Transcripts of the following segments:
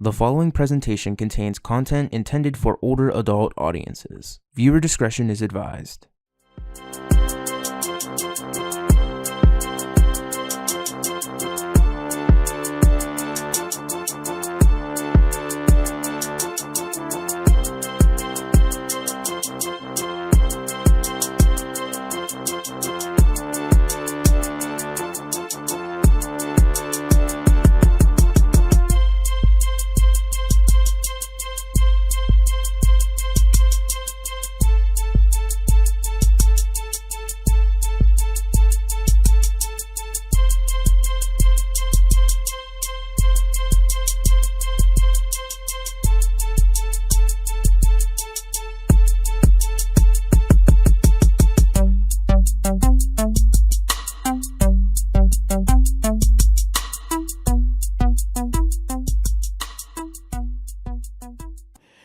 The following presentation contains content intended for older adult audiences. Viewer discretion is advised.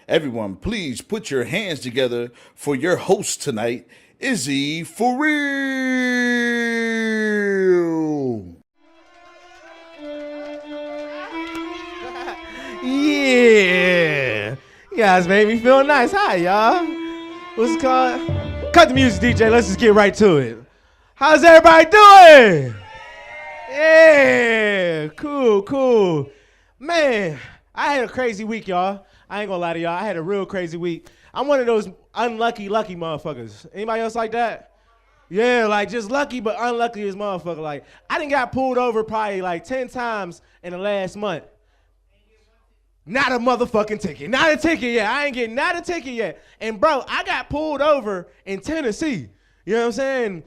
Everyone, please put your hands together for your host tonight, Izzy for real. Yeah, you guys made me feel nice. Hi, y'all. What's it called? Cut the music, DJ. Let's just get right to it. How's everybody doing? Yeah, cool. Man, I had a crazy week, y'all. I ain't gonna lie to y'all. I had a real crazy week. I'm one of those unlucky, lucky motherfuckers. Anybody else like that? Yeah, like just lucky but unlucky as motherfucker. Like, I done got pulled over probably like 10 times in the last month. Not a motherfucking ticket. Not a ticket yet. I ain't getting not a ticket yet. And bro, I got pulled over in Tennessee. You know what I'm saying?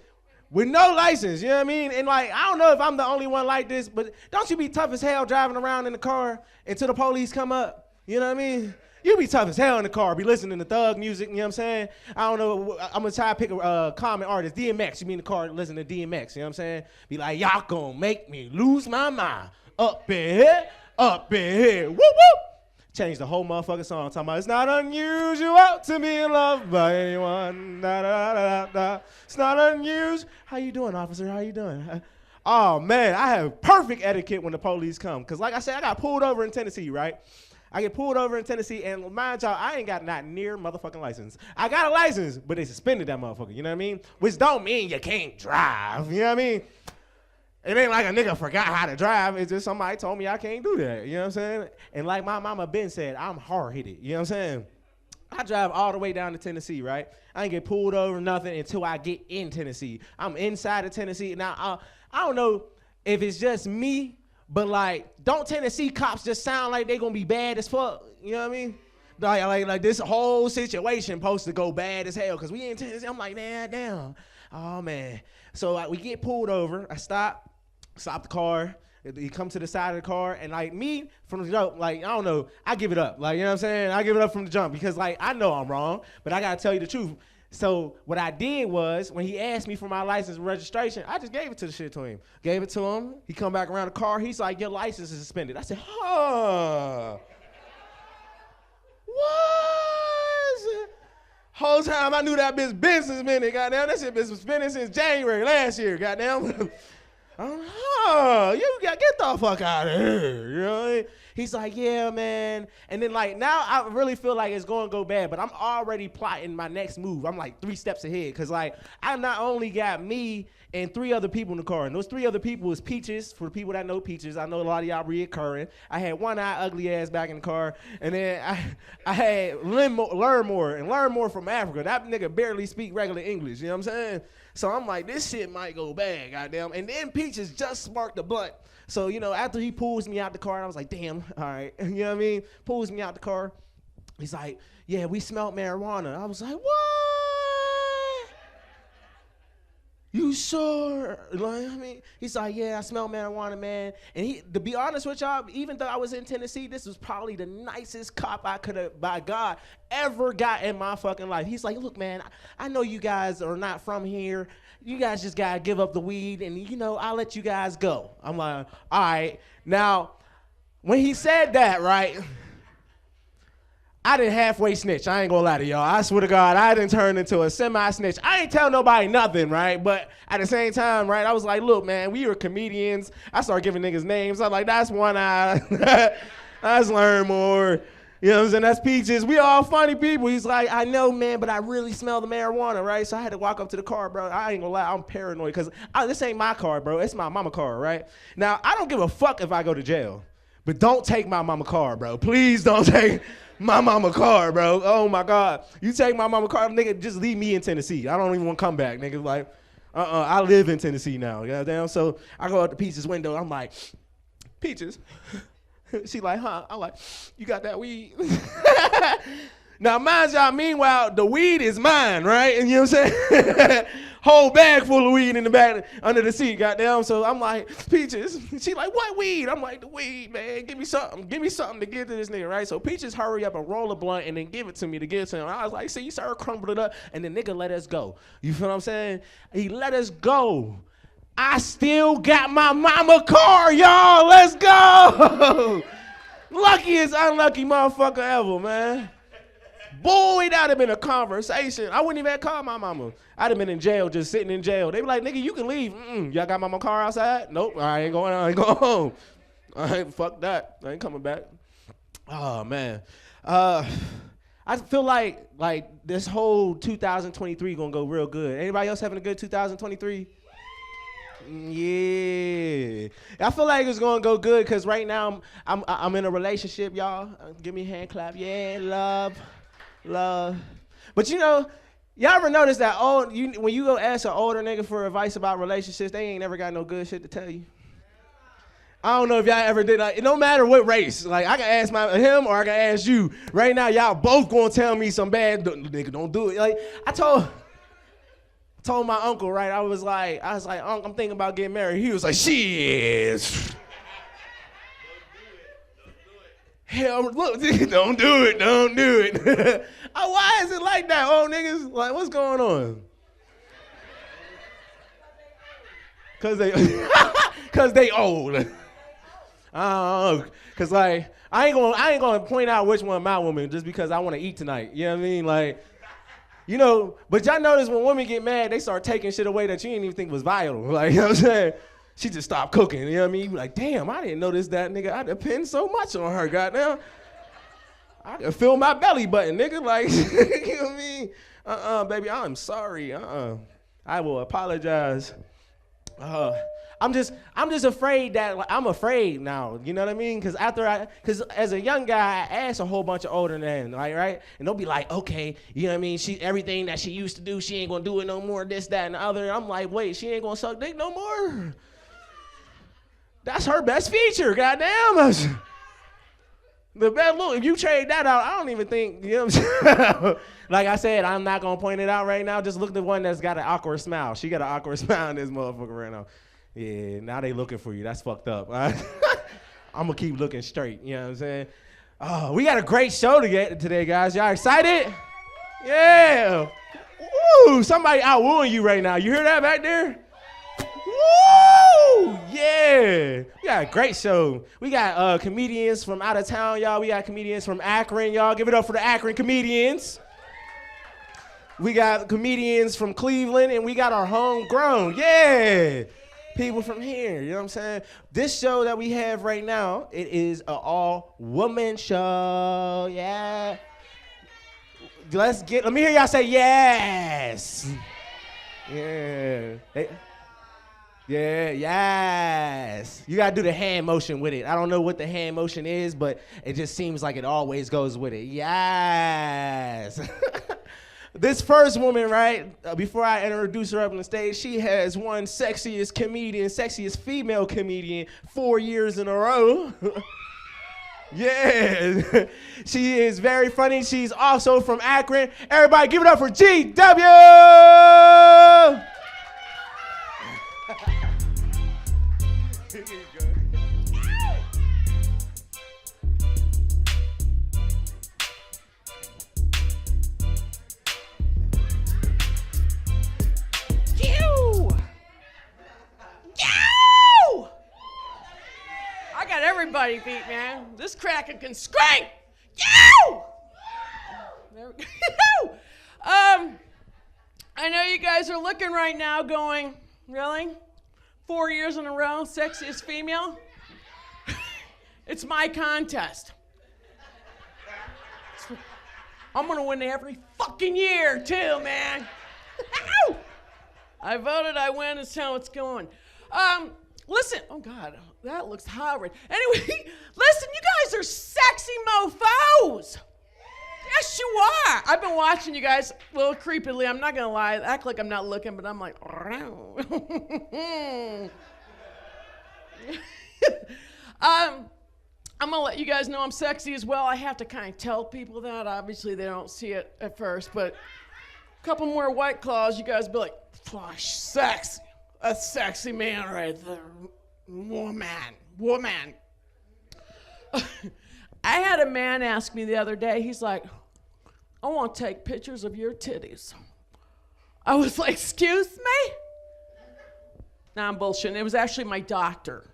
With no license, you know what I mean? And like, I don't know if I'm the only one like this, but don't you be tough as hell driving around in the car until the police come up? You know what I mean? You be tough as hell in the car, be listening to thug music, you know what I'm saying? I don't know, I'm gonna try to pick a common artist, DMX, you be in the car listening to DMX, you know what I'm saying? Be like, y'all gonna make me lose my mind. Up in here, whoop, whoop. Change the whole motherfucking song, talking about it's not unusual to be in love by anyone, da da da da da. It's not unusual. How you doing, officer, how you doing? Oh man, I have perfect etiquette when the police come, cause like I said, I got pulled over in Tennessee, right? I get pulled over in Tennessee, and mind y'all, I ain't got not near motherfucking license. I got a license, but they suspended that motherfucker, you know what I mean? Which don't mean you can't drive, you know what I mean? It ain't like a nigga forgot how to drive, it's just somebody told me I can't do that, you know what I'm saying? And like my mama Ben said, I'm hard-headed, you know what I'm saying? I drive all the way down to Tennessee, right? I ain't get pulled over, nothing, until I get in Tennessee. I'm inside of Tennessee. Now, I don't know if it's just me, but like, don't Tennessee cops just sound like they gonna be bad as fuck? You know what I mean? Like this whole situation supposed to go bad as hell, cause we in Tennessee. I'm like, man, damn. Oh man. So we get pulled over. I stop the car. He come to the side of the car, and like me from the jump, like I don't know, I give it up. Like, you know what I'm saying? I give it up from the jump because like I know I'm wrong, but I gotta tell you the truth. So what I did was, when he asked me for my license and registration, I just gave it to the shit to him. Gave it to him. He come back around the car. He's like, your license is suspended. I said, huh. What? Whole time I knew that bitch been suspended, goddamn. That shit been suspended since January last year, goddamn. You got get the fuck out of here, you know what I mean? He's like, yeah, man. And then like now I really feel like it's gonna go bad, but I'm already plotting my next move. I'm like 3 steps ahead, cause like I not only got me and 3 other people in the car, and those 3 other people is Peaches. For the people that know Peaches, I know a lot of y'all reoccurring. I had one eye ugly ass back in the car, and then I had Learn more from Africa. That nigga barely speak regular English, you know what I'm saying? So I'm like, this shit might go bad, goddamn. And then Peaches just sparked the blunt. So, you know, after he pulls me out the car, I was like, damn, all right. You know what I mean? Pulls me out the car. He's like, yeah, we smelled marijuana. I was like, what? You sure? Like, I mean, he's like, yeah, I smell marijuana, man. And he, to be honest with y'all, even though I was in Tennessee, this was probably the nicest cop I could have, by God, ever got in my fucking life. He's like, look, man, I know you guys are not from here. You guys just gotta give up the weed, and you know, I'll let you guys go. I'm like, all right. Now, when he said that, right, I didn't halfway snitch. I ain't gonna lie to y'all. I swear to God, I didn't turn into a semi-snitch. I ain't tell nobody nothing, right? But at the same time, right, I was like, look, man, we were comedians. I started giving niggas names. I was like, that's One Eye. Let's learn more. You know what I'm saying? That's Peaches. We all funny people. He's like, I know, man, but I really smell the marijuana, right? So I had to walk up to the car, bro. I ain't gonna lie, I'm paranoid because this ain't my car, bro. It's my mama car, right? Now, I don't give a fuck if I go to jail, but don't take my mama car, bro. Please don't take my mama car, bro. Oh, my God. You take my mama car, nigga, just leave me in Tennessee. I don't even want to come back, nigga. Like, I live in Tennessee now, goddamn. So I go out the Peaches window. I'm like, Peaches. She like, huh? I'm like, you got that weed? Now, mind y'all, meanwhile, the weed is mine, right? And you know what I'm saying? Whole bag full of weed in the back, under the seat, goddamn. So I'm like, Peaches. She like, what weed? I'm like, the weed, man. Give me something. Give me something to give to this nigga, right? So Peaches hurry up and roll a blunt and then give it to me to give to him. I was like, see, you started crumbling it up, and the nigga let us go. You feel what I'm saying? He let us go. I still got my mama car, y'all. Let's go. Luckiest unlucky motherfucker ever, man. Boy, that'd have been a conversation. I wouldn't even have called my mama. I'd have been in jail, just sitting in jail. They be like, nigga, you can leave. Y'all got my car outside? Nope, I ain't going home. I ain't, fuck that. I ain't coming back. Oh, man. I feel like this whole 2023 gonna go real good. Anybody else having a good 2023? Yeah, I feel like it's gonna go good because right now I'm in a relationship, y'all. Give me a hand clap. Yeah, love. But you know, y'all ever notice that when you go ask an older nigga for advice about relationships, they ain't never got no good shit to tell you. I don't know if y'all ever did. Like, no matter what race, like I can ask him or I can ask you. Right now, y'all both gonna tell me some bad nigga. Don't do it. Like I told my uncle, right? I was like, Uncle, I'm thinking about getting married. He was like, shit. Hell, look, don't do it. Oh, why is it like that, old niggas? Like, what's going on? Cause they old. Cause like I ain't gonna point out which one my woman just because I want to eat tonight. You know what I mean? Like. You know, but y'all notice when women get mad, they start taking shit away that you didn't even think was vital. Like, you know what I'm saying? She just stopped cooking, you know what I mean? You be like, damn, I didn't notice that, nigga. I depend so much on her, goddamn. I can feel my belly button, nigga. Like, you know what I mean? Baby, I'm sorry. I will apologize. I'm just afraid that I'm afraid now. You know what I mean? Because as a young guy, I asked a whole bunch of older men, like, right? And they'll be like, okay, you know what I mean? Everything that she used to do, she ain't gonna do it no more. This, that, and the other. I'm like, wait, she ain't gonna suck dick no more? That's her best feature. Goddamn. The best look. If you trade that out, I don't even think. You know what I'm saying? Like I said, I'm not gonna point it out right now. Just look at the one that's got an awkward smile. She got an awkward smile in this motherfucker right now. Yeah, now they looking for you. That's fucked up. I'm going to keep looking straight. You know what I'm saying? Oh, we got a great show today, guys. Y'all excited? Yeah. Woo! Somebody out wooing you right now. You hear that back there? Woo! Yeah. We got a great show. We got comedians from out of town, y'all. We got comedians from Akron, y'all. Give it up for the Akron comedians. We got comedians from Cleveland, and we got our homegrown. Yeah. People from here, you know what I'm saying? This show that we have right now, it is an all-woman show, yeah. Let me hear y'all say yes. Yeah. Yeah, yes. You gotta do the hand motion with it. I don't know what the hand motion is, but it just seems like it always goes with it. Yes. This first woman, right, before I introduce her up on the stage, she has won sexiest female comedian 4 years in a row. Yeah. She is very funny. She's also from Akron. Everybody give it up for GW! I got everybody beat, man. This cracker can scream. Yo! There we go. I know you guys are looking right now going, really? 4 years in a row, sexiest female? It's my contest. I'm going to win every fucking year, too, man. I voted, I win, it's how it's going. Listen, oh, God, that looks horrid. Anyway, listen, you guys are sexy mofos. Yes, you are. I've been watching you guys a little creepily. I'm not going to lie. Act like I'm not looking, but I'm like, I'm going to let you guys know I'm sexy as well. I have to kind of tell people that. Obviously, they don't see it at first, but a couple more White Claws, you guys be like, "Flush, sexy. A sexy man right there. Woman. I had a man ask me the other day, he's like, "I want to take pictures of your titties." I was like, "Excuse me?" Nah, I'm bullshitting. It was actually my doctor.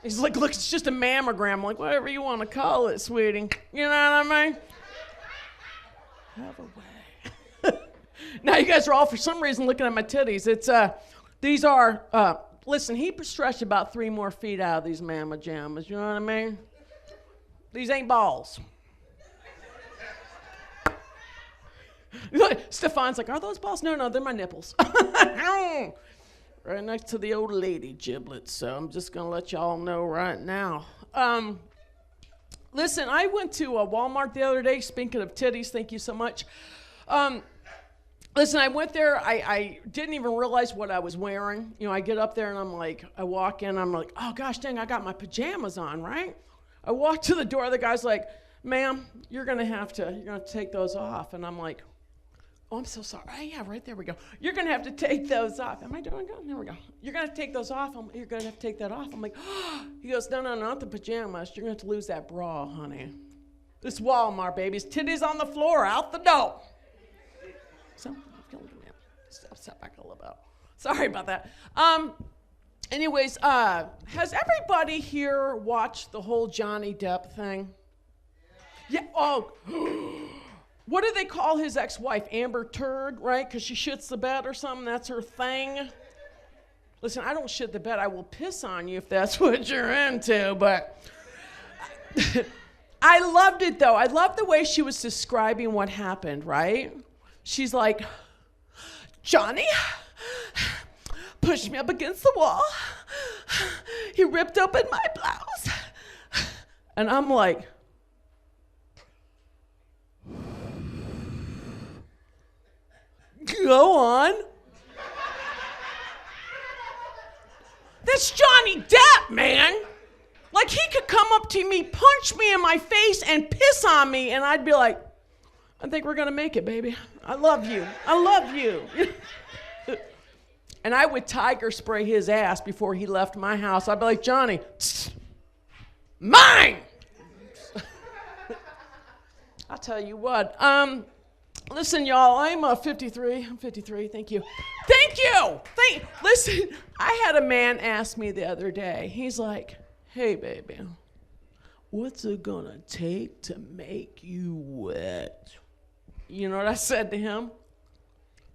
He's like, "Look, it's just a mammogram." I'm like, "Whatever you want to call it, sweetie." You know what I mean? Have a way. Now you guys are all, for some reason, looking at my titties. These are, listen, he stretched about 3 more feet out of these mamma jammas. You know what I mean? These ain't balls. Stefan's like, "Are those balls?" No, they're my nipples. Right next to the old lady giblets. So I'm just going to let y'all know right now. Listen, I went to Walmart the other day. Speaking of titties, thank you so much. Listen, I went there. I didn't even realize what I was wearing. You know, I get up there and I'm like, I walk in. I'm like, oh, gosh, dang, I got my pajamas on, right? I walk to the door. The guy's like, "Ma'am, you're going to take those off." And I'm like, "Oh, I'm so sorry." Oh, yeah, right there we go. "You're going to have to take those off." Am I doing good? There we go. "You're going to have to take those off." You're going to have to take that off. I'm like, oh. He goes, no, not the pajamas. "You're going to have to lose that bra, honey." This Walmart, babies. Titties on the floor, out the door. So, step back a little bit. Sorry about that. Anyways, has everybody here watched the whole Johnny Depp thing? Yeah. Oh. What do they call his ex-wife? Amber Turd, right? Because she shits the bed or something. That's her thing. Listen, I don't shit the bed. I will piss on you if that's what you're into. But I loved it, though. I loved the way she was describing what happened, right? She's like, "Johnny pushed me up against the wall. He ripped open my blouse." And I'm like, go on. That's Johnny Depp, man. Like, he could come up to me, punch me in my face, and piss on me, and I'd be like, "I think we're going to make it, baby. I love you. I love you." And I would tiger spray his ass before he left my house. I'd be like, "Johnny, mine!" I'll tell you what. Listen, y'all, I'm 53. I'm 53. Thank you. Thank you. Listen, I had a man ask me the other day. He's like, "Hey, baby, what's it gonna take to make you wet?" You know what I said to him?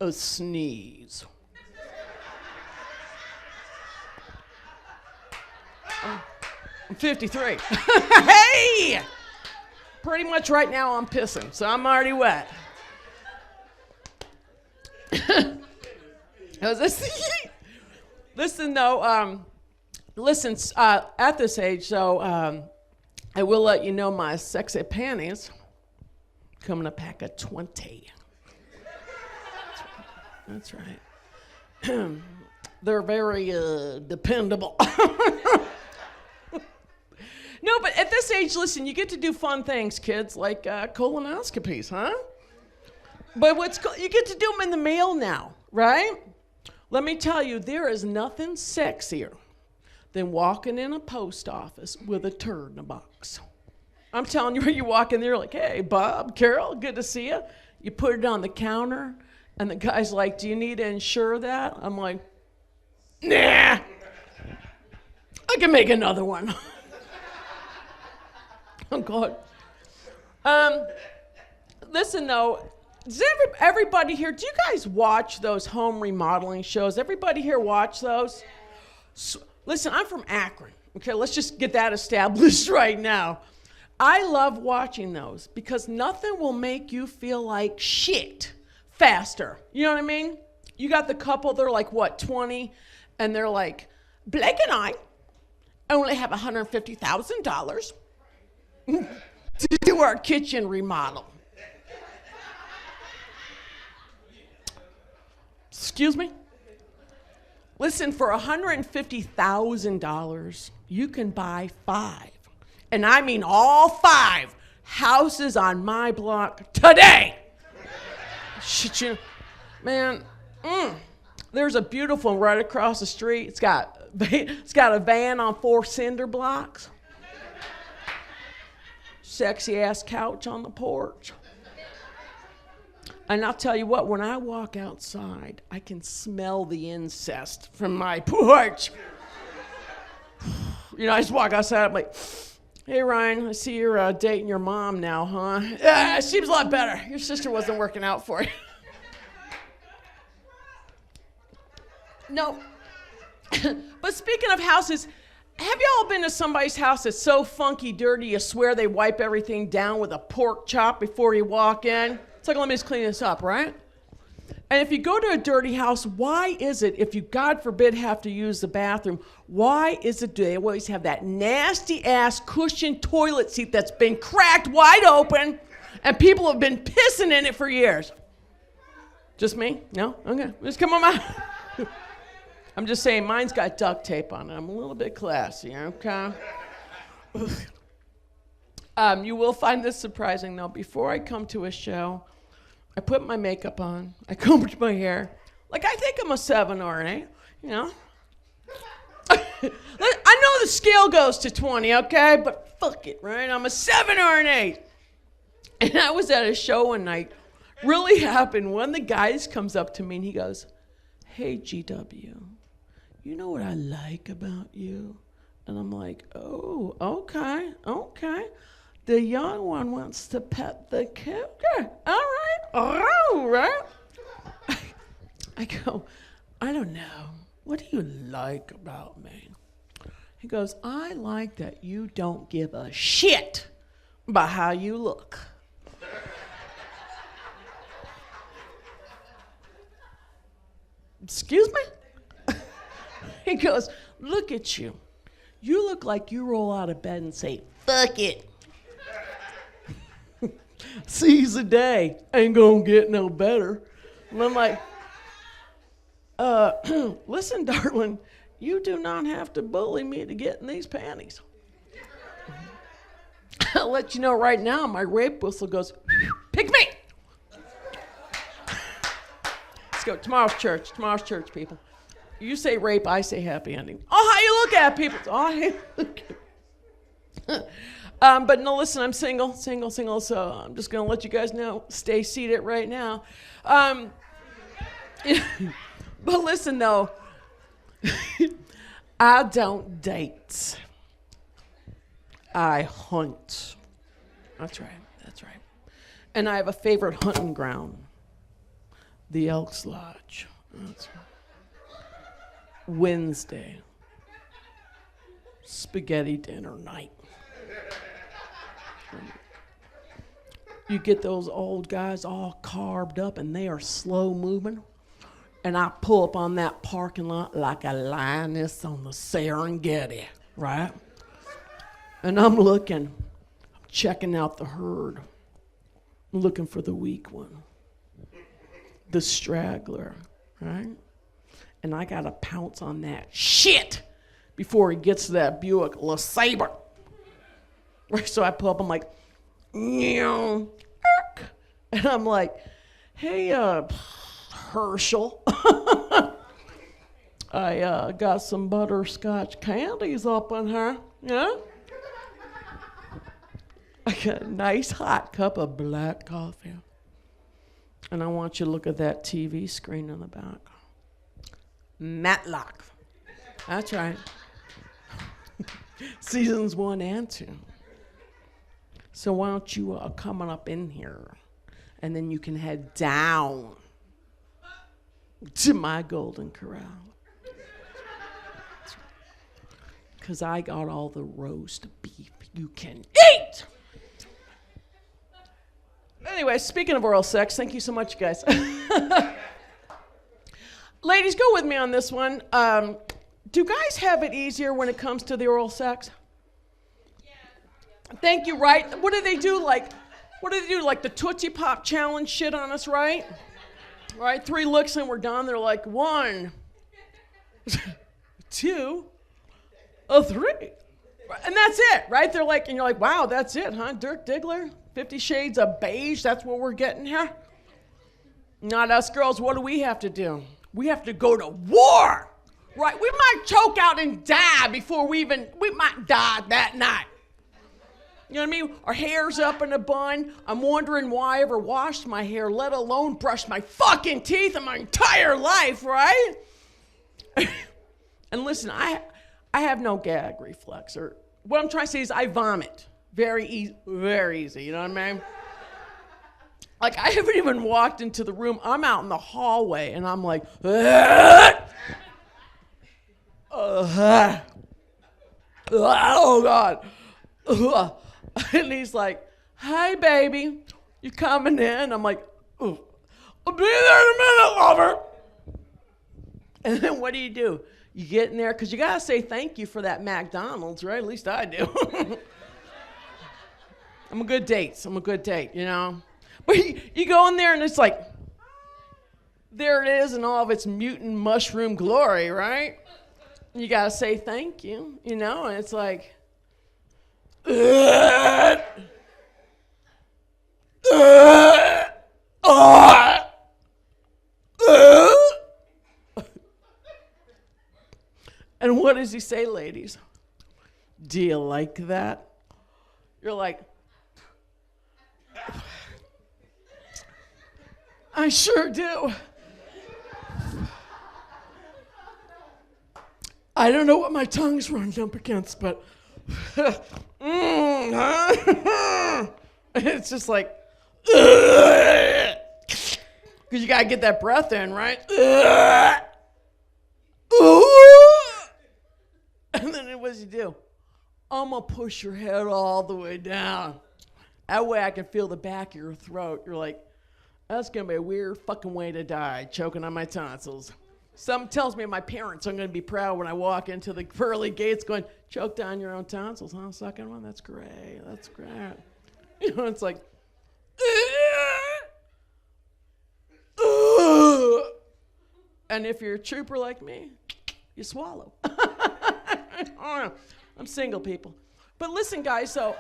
A sneeze. I'm 53. Hey! Pretty much right now I'm pissing, so I'm already wet. Listen, though, at this age, so I will let you know my sexy panties come in a pack of 20. That's right. They're very dependable. No, but at this age, listen, you get to do fun things, kids, like colonoscopies, huh? But you get to do them in the mail now, right? Let me tell you, there is nothing sexier than walking in a post office with a turd in a box. I'm telling you, you walk in there like, "Hey, Bob, Carol, good to see you." You put it on the counter, and the guy's like, "Do you need to insure that?" I'm like, "Nah, I can make another one." Oh, God. Listen, though, does everybody here, do you guys watch those home remodeling shows? Everybody here watch those? So, listen, I'm from Akron. Okay, let's just get that established right now. I love watching those because nothing will make you feel like shit faster. You know what I mean? You got the couple, they're like, what, 20? And they're like, Blake and I only have $150,000 to do our kitchen remodel. Excuse me? Listen, for $150,000, you can buy 5. And I mean all 5 houses on my block today. Shit, you, man, there's a beautiful one right across the street. It's got a van on 4 cinder blocks. Sexy ass couch on the porch. And I'll tell you what, when I walk outside, I can smell the incest from my porch. You know, I just walk outside, I'm like, hey, Ryan, I see you're dating your mom now, huh? Yeah, it seems a lot better. Your sister wasn't working out for you. No. But speaking of houses, have y'all been to somebody's house that's so funky dirty you swear they wipe everything down with a pork chop before you walk in? It's like, let me just clean this up, right? And if you go to a dirty house, why is it, if you, God forbid, have to use the bathroom, why is it do they always have that nasty-ass cushioned toilet seat that's been cracked wide open and people have been pissing in it for years? Just me? No? Okay. Just come on out. I'm just saying, mine's got duct tape on it. I'm a little bit classy, okay? You will find this surprising, though. Before I come to a show, I put my makeup on. I combed my hair. Like, I think I'm a 7 or an 8, you know? I know the scale goes to 20, okay? But fuck it, right? I'm a 7 or an 8. And I was at a show one night. Really happened. One of the guys comes up to me and he goes, hey, GW, you know what I like about you? And I'm like, oh, okay. The young one wants to pet the cougar. All right. I go, I don't know. What do you like about me? He goes, I like that you don't give a shit about how you look. Excuse me? He goes, look at you. You look like you roll out of bed and say, fuck it. Seize the day. Ain't gonna get no better. And I'm like, listen, darling, you do not have to bully me to get in these panties. I'll let you know right now, my rape whistle goes, pick me. Let's go. Tomorrow's church, people. You say rape, I say happy ending. Oh, how you look at people. Oh, how you look at but no, listen, I'm single, so I'm just going to let you guys know, stay seated right now. But listen, though, I don't date. I hunt. That's right. And I have a favorite hunting ground, the Elks Lodge. That's right. Wednesday, spaghetti dinner night. You get those old guys all carved up and they are slow moving. And I pull up on that parking lot like a lioness on the Serengeti, right? And I'm checking out the herd. I'm looking for the weak one, the straggler, right? And I gotta pounce on that shit before he gets to that Buick LeSabre. Right, so I pull up, I'm like, and I'm like, hey, Herschel, I got some butterscotch candies up in here, yeah? I got a nice hot cup of black coffee. And I want you to look at that TV screen in the back. Matlock. That's right. Seasons 1 and 2. So why don't you come on up in here, and then you can head down to my Golden Corral. Because I got all the roast beef you can eat. Anyway, speaking of oral sex, thank you so much, guys. Ladies, go with me on this one. Do guys have it easier when it comes to the oral sex? Yeah. Thank you, right? What do they do? Like the Tootsie Pop challenge shit on us, right? Right? 3 looks and we're done. They're like, 1, 2, 3. And that's it, right? They're like, and you're like, wow, that's it, huh? Dirk Diggler, 50 Shades of Beige, that's what we're getting here? Not us girls, what do we have to do? We have to go to war, right? We might choke out and die before we might die that night. You know what I mean? Our hair's up in a bun. I'm wondering why I ever washed my hair, let alone brushed my fucking teeth in my entire life, right? And listen, I have no gag reflex, or what I'm trying to say is I vomit very easy, you know what I mean? Like, I haven't even walked into the room. I'm out in the hallway, and I'm like, oh, God. And he's like, hey, baby, you coming in? I'm like, oh, I'll be there in a minute, lover. And then what do? You get in there, because you got to say thank you for that McDonald's, right? At least I do. I'm a good date, you know? But you go in there, and it's like, there it is in all of its mutant mushroom glory, right? You got to say thank you, you know? And it's like, and what does he say, ladies? Do you like that? You're like, I sure do. I don't know what my tongue's running up against, but it's just like, because you gotta get that breath in, right? And then what does he do? I'm gonna push your head all the way down. That way I can feel the back of your throat. You're like, that's gonna be a weird fucking way to die, choking on my tonsils. Something tells me my parents are gonna be proud when I walk into the pearly gates going, choked on your own tonsils, huh? Second one? That's great. That's great. You know, it's like, and if you're a trooper like me, you swallow. I'm single, people. But listen, guys, so,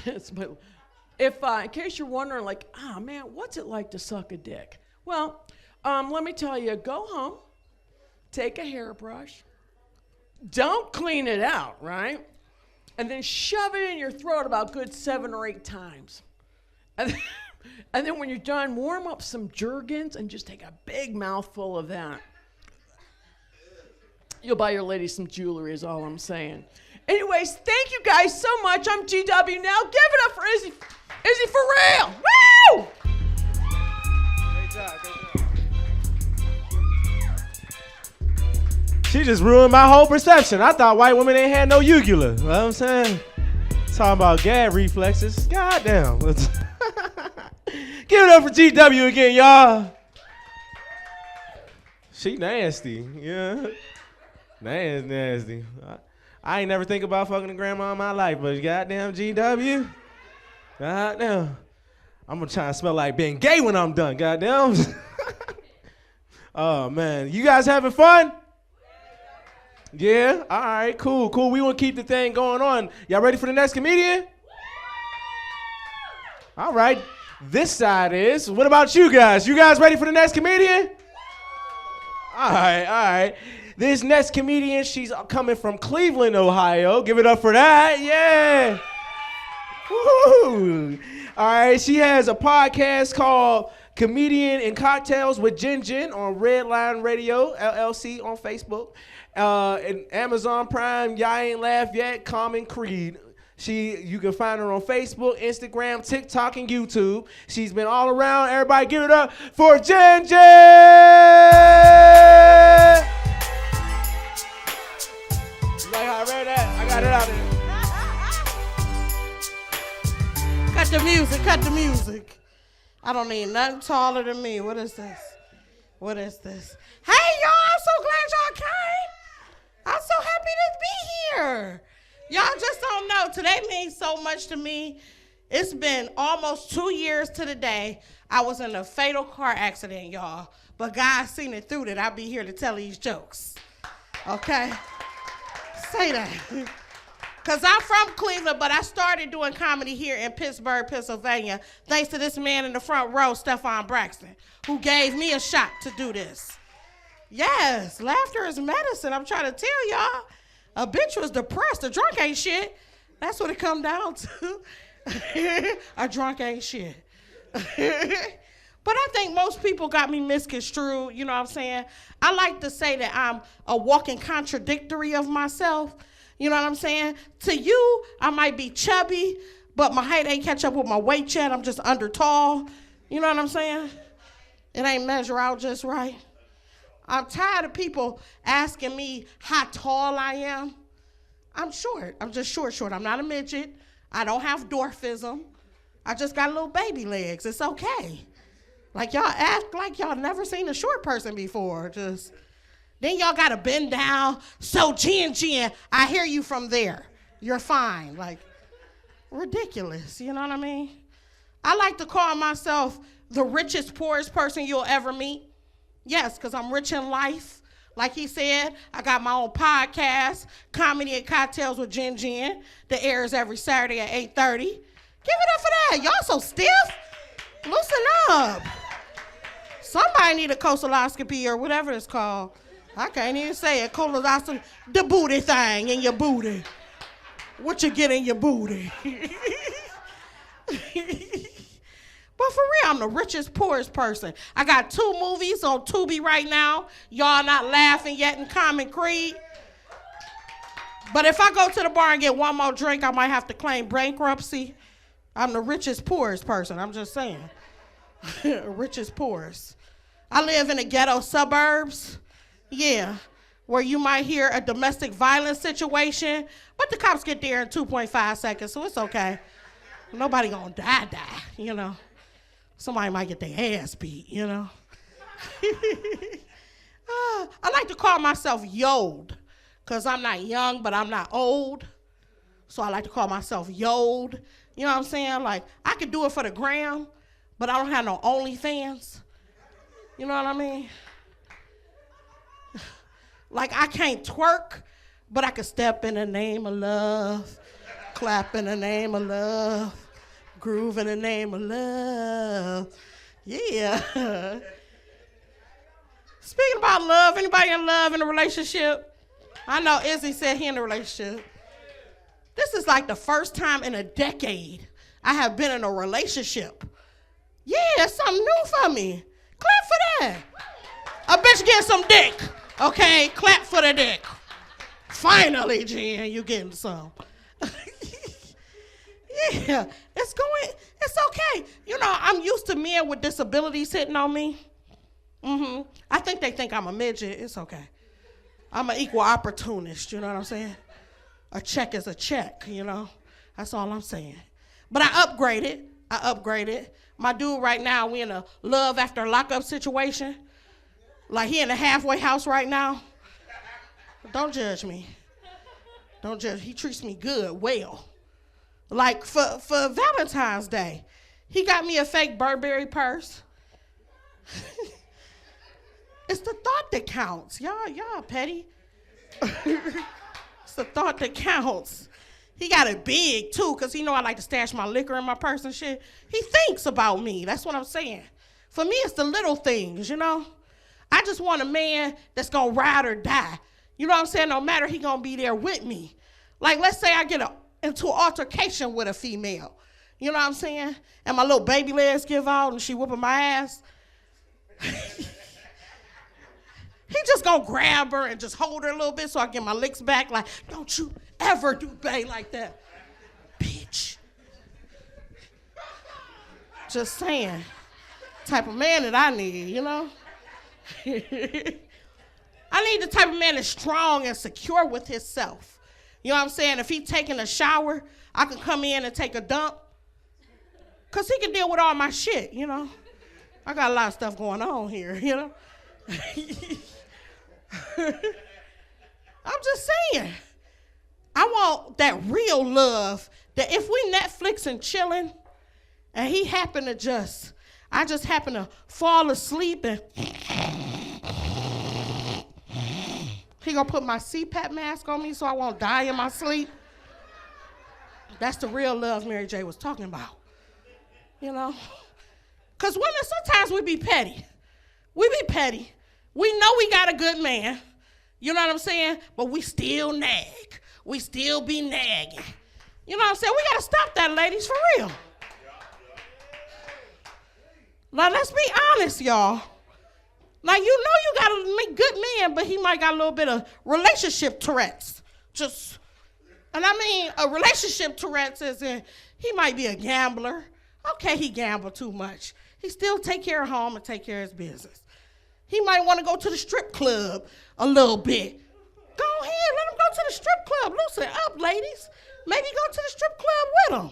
in case you're wondering, like, man, what's it like to suck a dick? Well, let me tell you, go home, take a hairbrush, don't clean it out, right? And then shove it in your throat about good 7 or 8 times. And then when you're done, warm up some Jergens and just take a big mouthful of that. You'll buy your lady some jewelry is all I'm saying. Anyways, thank you guys so much. I'm GW Nell. Give it up for Izzy. Izzy for real. Woo! Great job. She just ruined my whole perception. I thought white women ain't had no uvula. You know what I'm saying? Talking about gag reflexes. Goddamn. Give it up for GW again, y'all. She nasty. Yeah. Nasty. I ain't never think about fucking a grandma in my life, but goddamn GW. Goddamn. I'm gonna try to smell like being gay when I'm done, goddamn. Oh man. You guys having fun? Yeah? All right, cool. We want to keep the thing going on. Y'all ready for the next comedian? All right. This side is. What about you guys? You guys ready for the next comedian? All right. This next comedian, she's coming from Cleveland, Ohio. Give it up for that. Yeah. Woo. All right. She has a podcast called Comedian and Cocktails with Jin on Redline Radio, LLC on Facebook. And Amazon Prime, Y'all Ain't Laughed Yet, Common Creed. You can find her on Facebook, Instagram, TikTok, and YouTube. She's been all around. Everybody give it up for Jin. You like how I read that? I got it out there. Got the music, cut the music. I don't need nothing taller than me. What is this? What is this? Hey, y'all, I'm so glad y'all came. I'm so happy to be here. Y'all just don't know. Today means so much to me. It's been almost 2 years to the day I was in a fatal car accident, y'all. But God seen it through that. I'll be here to tell these jokes. Okay? Say that. Because I'm from Cleveland, but I started doing comedy here in Pittsburgh, Pennsylvania, thanks to this man in the front row, Stephon Braxton, who gave me a shot to do this. Yes, laughter is medicine. I'm trying to tell y'all. A bitch was depressed. A drunk ain't shit. That's what it come down to. A drunk ain't shit. But I think most people got me misconstrued, you know what I'm saying? I like to say that I'm a walking contradictory of myself. You know what I'm saying? To you, I might be chubby, but my height ain't catch up with my weight yet. I'm just under tall. You know what I'm saying? It ain't measure out just right. I'm tired of people asking me how tall I am. I'm short. I'm just short. I'm not a midget. I don't have dwarfism. I just got little baby legs. It's okay. Like y'all act like y'all never seen a short person before. Then y'all gotta bend down. So Jen, I hear you from there. You're fine. Like, ridiculous, you know what I mean? I like to call myself the richest, poorest person you'll ever meet. Yes, because I'm rich in life. Like he said, I got my own podcast, Comedy and Cocktails with Jen, that airs every Saturday at 8:30. Give it up for that. Y'all so stiff. Loosen up. Somebody need a coloscopy or whatever it's called. I can't even say it. Coloscopy, the booty thing in your booty. What you get in your booty. But for real, I'm the richest, poorest person. I got 2 movies on Tubi right now. Y'all not laughing yet in Common Creed. But if I go to the bar and get one more drink, I might have to claim bankruptcy. I'm the richest, poorest person. I'm just saying. Richest, poorest. I live in the ghetto suburbs. Yeah. Where you might hear a domestic violence situation, but the cops get there in 2.5 seconds, so it's okay. Nobody gonna die, you know. Somebody might get their ass beat, you know. I like to call myself Yod, because I'm not young, but I'm not old. So I like to call myself Yod. You know what I'm saying? Like, I could do it for the gram, but I don't have no OnlyFans. You know what I mean? Like, I can't twerk, but I could step in the name of love, clap in the name of love, groove in the name of love. Yeah. Speaking about love, anybody in love in a relationship? I know Izzy said he in a relationship. This is like the first time in a decade I have been in a relationship. Yeah, it's something new for me. Clap for that. A bitch getting some dick. Okay, clap for the dick. Finally, Jen, you getting some. Yeah, it's okay. You know, I'm used to men with disabilities hitting on me. I think I'm a midget. It's okay. I'm an equal opportunist, you know what I'm saying? A check is a check, you know? That's all I'm saying. But I upgraded. My dude right now, we in a love after lockup situation. Like he in a halfway house right now. Don't judge me. Don't judge. He treats me good, well. Like for Valentine's Day, he got me a fake Burberry purse. It's the thought that counts. Y'all petty. It's the thought that counts. He got it big too, because he know I like to stash my liquor in my purse and shit. He thinks about me. That's what I'm saying. For me, it's the little things, you know? I just want a man that's gonna ride or die. You know what I'm saying? No matter, he gonna be there with me. Like, let's say I get into an altercation with a female. You know what I'm saying? And my little baby legs give out and she whooping my ass. He just gonna grab her and just hold her a little bit so I get my licks back. Like, don't you ever do bae like that, bitch. Just saying. Type of man that I need, you know? I need the type of man that's strong and secure with himself. You know what I'm saying? If he taking a shower, I can come in and take a dump. Because he can deal with all my shit, you know. I got a lot of stuff going on here, you know. I'm just saying. I want that real love that if we Netflix and chilling and he happen to I just happen to fall asleep and he gonna put my CPAP mask on me so I won't die in my sleep. That's the real love Mary J was talking about, you know? Because women, sometimes we be petty. We be petty. We know we got a good man, you know what I'm saying? But we still nag. We still be nagging. You know what I'm saying? We got to stop that, ladies, for real. Now, let's be honest, y'all. Now, you know you got a good man, but he might got a little bit of relationship Tourette's. And I mean, a relationship Tourette's is he might be a gambler. Okay, he gambled too much. He still take care of home and take care of his business. He might want to go to the strip club a little bit. Go ahead, let him go to the strip club. Loosen up, ladies. Maybe go to the strip club with him.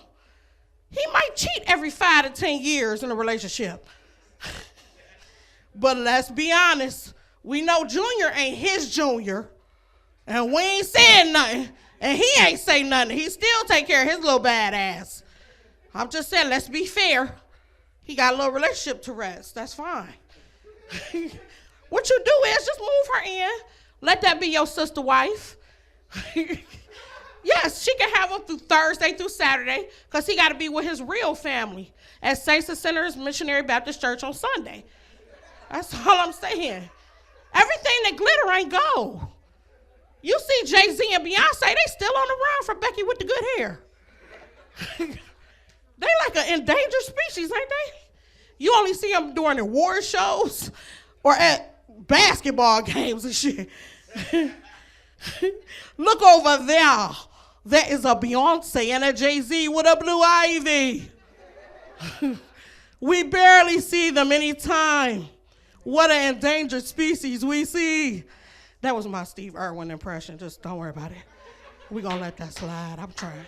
He might cheat every 5 to 10 years in a relationship. But let's be honest. We know Junior ain't his Junior. And we ain't saying nothing. And he ain't say nothing. He still take care of his little bad ass. I'm just saying, let's be fair. He got a little relationship to rest. That's fine. What you do is just move her in. Let that be your sister wife. Yes, she can have him through Thursday through Saturday because he got to be with his real family at Saints and Sinners Missionary Baptist Church on Sunday. That's all I'm saying. Everything that glitter ain't gold. You see Jay-Z and Beyonce, they still on the run for Becky with the good hair. They like an endangered species, ain't they? You only see them during award shows or at basketball games and shit. Look over there. There is a Beyonce and a Jay-Z with a Blue Ivy. We barely see them anytime. What an endangered species we see. That was my Steve Irwin impression. Just don't worry about it. We're going to let that slide. I'm trying.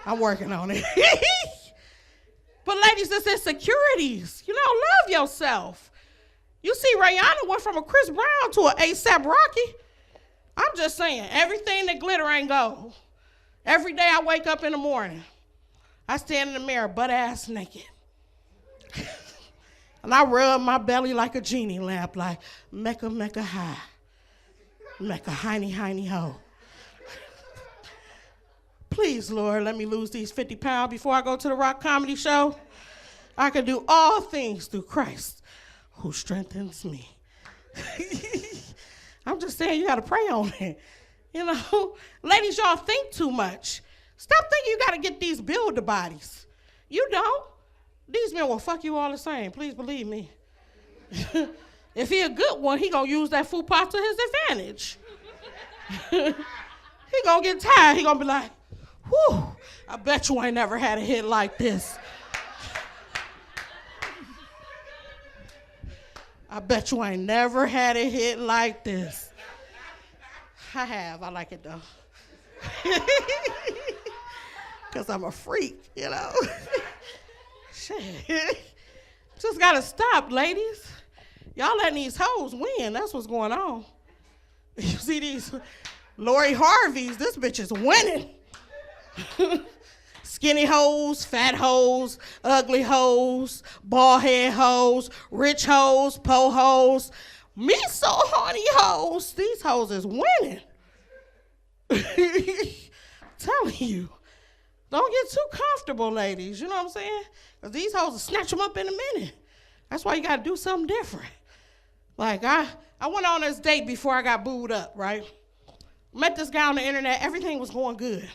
I'm working on it. But ladies, it's insecurities. You know, love yourself. You see, Rihanna went from a Chris Brown to an A$AP Rocky. I'm just saying, everything that glitter ain't gold. Every day I wake up in the morning, I stand in the mirror butt-ass naked. And I rub my belly like a genie lamp, like, Mecca, Mecca, high. Mecca, hiney, hiney, ho. Please, Lord, let me lose these 50 pounds before I go to the rock comedy show. I can do all things through Christ who strengthens me. I'm just saying, you got to pray on it. You know, ladies, y'all think too much. Stop thinking you got to get these builder bodies. You don't. These men will fuck you all the same. Please believe me. If he a good one, he gonna use that fupa to his advantage. He gonna get tired. He gonna be like, whew, I bet you ain't never had a hit like this. I bet you ain't never had a hit like this. I have. I like it though. Because I'm a freak, you know. Shit. Just gotta stop, ladies. Y'all letting these hoes win. That's what's going on. You see these Lori Harveys, this bitch is winning. Skinny hoes, fat hoes, ugly hoes, bald head hoes, rich hoes, po hoes, me so horny hoes. These hoes is winning. Telling you. Don't get too comfortable, ladies. You know what I'm saying? Because these hoes will snatch them up in a minute. That's why you got to do something different. Like, I went on this date before I got booed up, right? Met this guy on the internet. Everything was going good.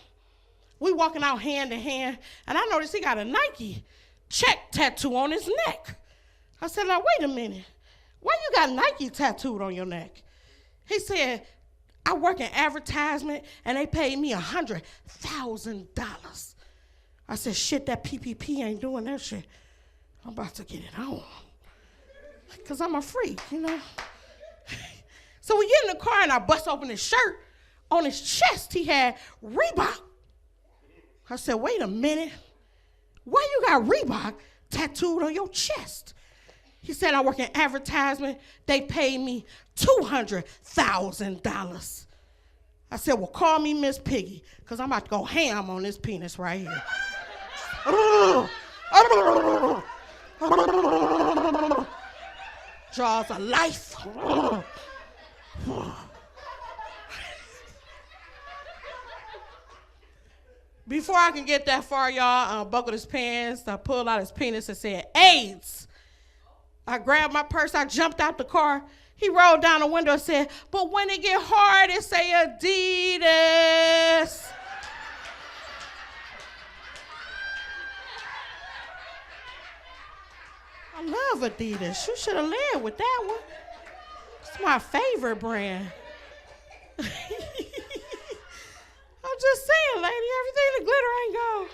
We walking out hand in hand, and I noticed he got a Nike check tattoo on his neck. I said, now, wait a minute. Why you got Nike tattooed on your neck? He said, I work in advertisement, and they paid me $100,000. I said, shit, that PPP ain't doing that shit. I'm about to get it on. Because I'm a freak, you know. So we get in the car, and I bust open his shirt. On his chest, he had Reebok. I said, wait a minute. why you got Reebok tattooed on your chest? He said, I work in advertisement. They pay me $200,000. I said, well, call me Miss Piggy, because I'm about to go ham on this penis right here. Jaws of life. Before I can get that far, y'all, I buckled his pants, I pulled out his penis and said, AIDS. I grabbed my purse, I jumped out the car. He rolled down the window and said, but when it get hard, it say Adidas. I love Adidas. You should have led with that one. It's my favorite brand. I'm just saying, lady, everything that glitter ain't gold.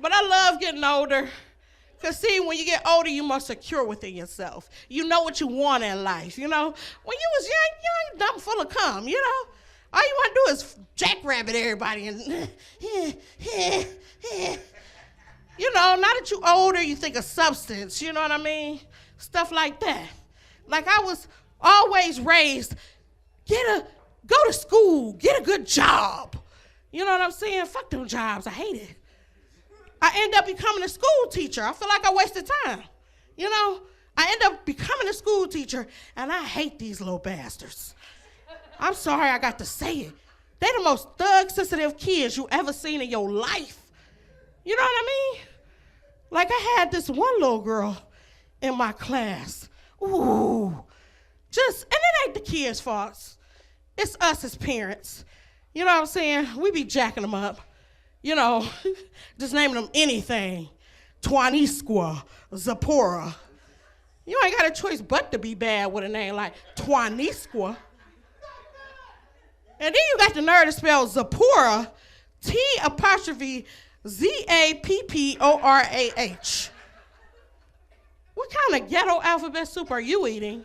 But I love getting older. Because, see, when you get older, you more secure within yourself. You know what you want in life, you know? When you was young, dumb, full of cum, you know? All you want to do is jackrabbit everybody and, you know, now that you older, you think of substance, you know what I mean? Stuff like that. Like I was always raised, go to school, get a good job. You know what I'm saying? Fuck them jobs, I hate it. I end up becoming a school teacher. I feel like I wasted time. You know, I end up becoming a school teacher, and I hate these little bastards. I'm sorry I got to say it. They're the most thug-sensitive kids you ever seen in your life. You know what I mean? Like I had this one little girl in my class. Ooh. And it ain't the kids' faults. It's us as parents. You know what I'm saying? We be jacking them up. You know, just naming them anything. Twanisqua, Zipporah. You ain't got a choice but to be bad with a name like Twanisqua. And then you got the nerve to spell Zipporah, T'_Zapporah. What kind of ghetto alphabet soup are you eating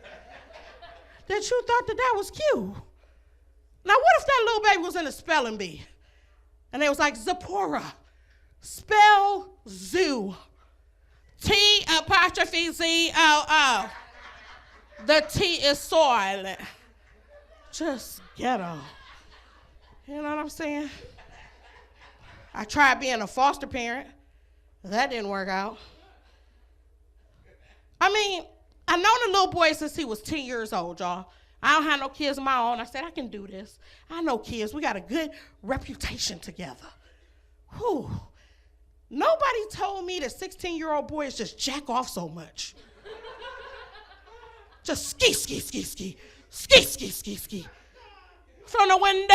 that you thought that was cute? Now, what if that little baby was in a spelling bee? And they was like, Zipporah, spell zoo. T'_ZOO. The T is silent. Just ghetto. You know what I'm saying? I tried being a foster parent. That didn't work out. I mean, I've known a little boy since he was 10 years old, y'all. I don't have no kids of my own. I said, I can do this. I know kids. We got a good reputation together. Whew. Nobody told me that 16-year-old boys just jack off so much. Just ski, ski, ski, ski. Ski, ski, ski, ski. From the windows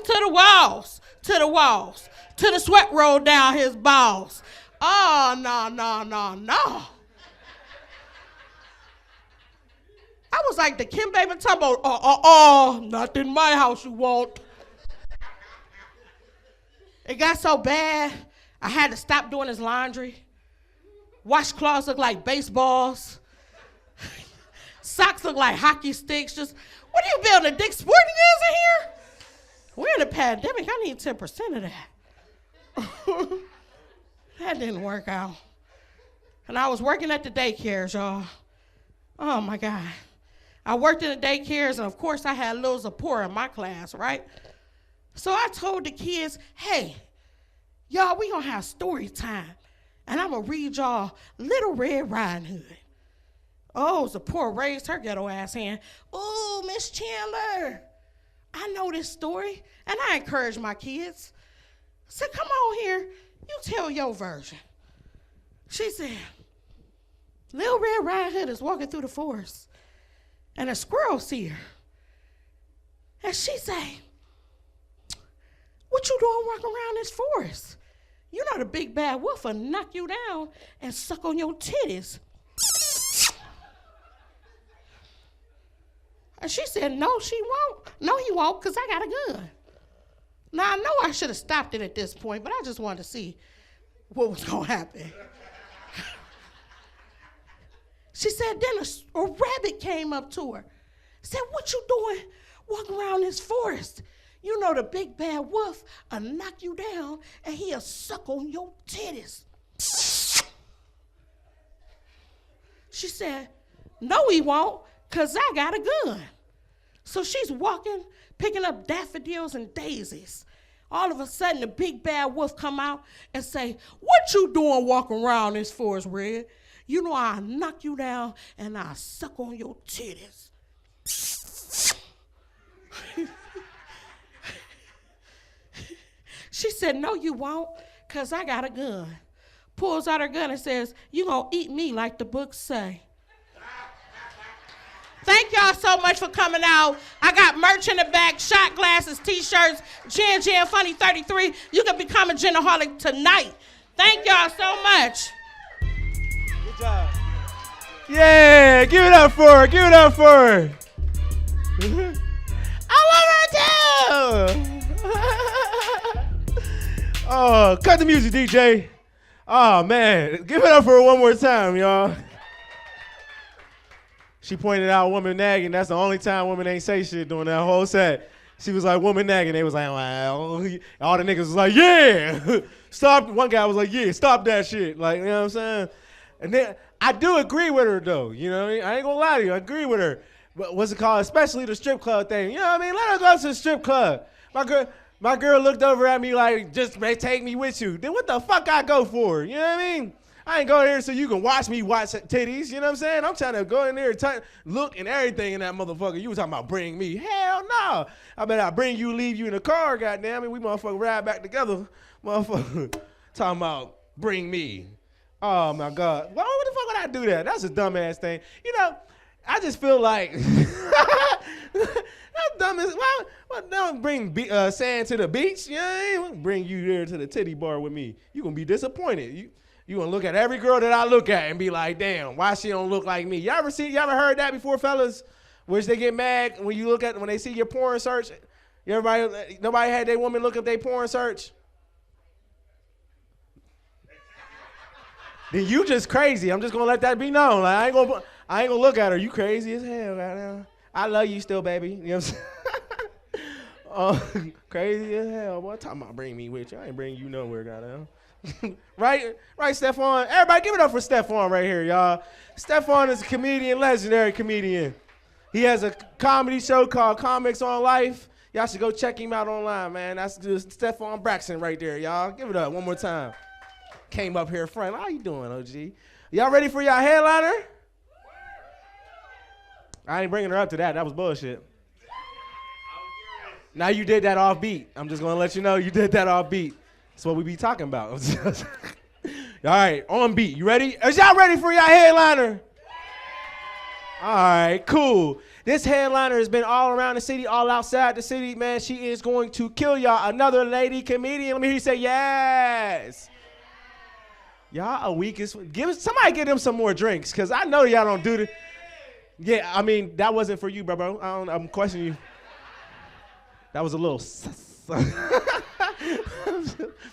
to the walls, to the walls, to the sweat roll down his balls. Oh, no, no, no, no. I was like the Kim Baby talking about, not in my house you won't. It got so bad, I had to stop doing his laundry. Washcloths look like baseballs. Socks look like hockey sticks. Just, what are you building, Dick Sporting Goods in here? We're in a pandemic, I need 10% of that. That didn't work out. And I was working at the daycares, y'all. Oh my God. I worked in the daycares, and of course I had little Zipporah in my class, right? So I told the kids, hey, y'all, we gonna have story time, and I'm gonna read y'all Little Red Riding Hood. Oh, Zipporah raised her ghetto ass hand. Oh, Miss Chandler, I know this story, and I encourage my kids. I said, come on here, you tell your version. She said, Little Red Riding Hood is walking through the forest, and a squirrel see her. And she say, what you doing walking around this forest? You know the big bad wolf will knock you down and suck on your titties. And she said, no, she won't. No, he won't, because I got a gun. Now, I know I should have stopped it at this point, but I just wanted to see what was going to happen. She said, then a rabbit came up to her. Said, what you doing walking around this forest? You know the big bad wolf will knock you down and he'll suck on your titties. She said, no, he won't, because I got a gun. So she's walking, picking up daffodils and daisies. All of a sudden, the big bad wolf come out and say, what you doing walking around this forest, Red? You know I'll knock you down and I'll suck on your titties. She said, no, you won't, because I got a gun. Pulls out her gun and says, you gonna eat me like the books say. Thank y'all so much for coming out. I got merch in the back, shot glasses, t-shirts, Jan Funny 33. You can become a Genaholic tonight. Thank y'all so much. Good job. Yeah, give it up for her. Give it up for her. I love her too. Oh, cut the music, DJ. Oh, man. Give it up for her one more time, y'all. She pointed out woman nagging. That's the only time women ain't say shit during that whole set. She was like, woman nagging. They was like, well. All the niggas was like, yeah. Stop. One guy was like, yeah, stop that shit. Like, you know what I'm saying? And then I do agree with her, though. You know what I mean? I ain't gonna lie to you. I agree with her. But what's it called? Especially the strip club thing. You know what I mean? Let her go to the strip club. My girl looked over at me like, just take me with you. Then what the fuck I go for? You know what I mean? I ain't going here so you can watch me watch titties. You know what I'm saying? I'm trying to go in there and look and everything in that motherfucker. You was talking about bring me. Hell no. I bet I bring you, leave you in the car, goddamn it. We motherfucker ride back together. Motherfucker talking about bring me. Oh my God. Why the fuck would I do that? That's a dumbass thing. You know, I just feel like that's dumb as well. Don't bring sand to the beach. You know what I mean? Bring you there to the titty bar with me. You gonna be disappointed. You gonna look at every girl that I look at and be like, damn, why she don't look like me? You ever heard that before, fellas? Which they get mad when they see your porn search. Nobody had their woman look at their porn search. Then you just crazy. I'm just gonna let that be known. Like, I ain't gonna look at her. You crazy as hell, goddamn. I love you still, baby. You know what I'm saying? Crazy as hell. Boy, talking about bring me with you. I ain't bring you nowhere, goddamn. Right, Stephon. Everybody give it up for Stephon right here, y'all. Stephon is a comedian, legendary comedian. He has a comedy show called Comics on Life. Y'all should go check him out online, man. That's just Stephon Braxton right there, y'all. Give it up one more time. Came up here front. How you doing, OG? Y'all ready for y'all headliner? I ain't bringing her up to that. That was bullshit. Now you did that off beat. I'm just gonna let you know you did that off beat. That's what we be talking about. All right, on beat. You ready? Is y'all ready for y'all headliner? All right, cool. This headliner has been all around the city, all outside the city, man. She is going to kill y'all. Another lady comedian. Let me hear you say yes. Y'all are weak as somebody give them some more drinks, because I know y'all don't do this. Yeah, I mean, that wasn't for you, bro. I'm questioning you. That was a little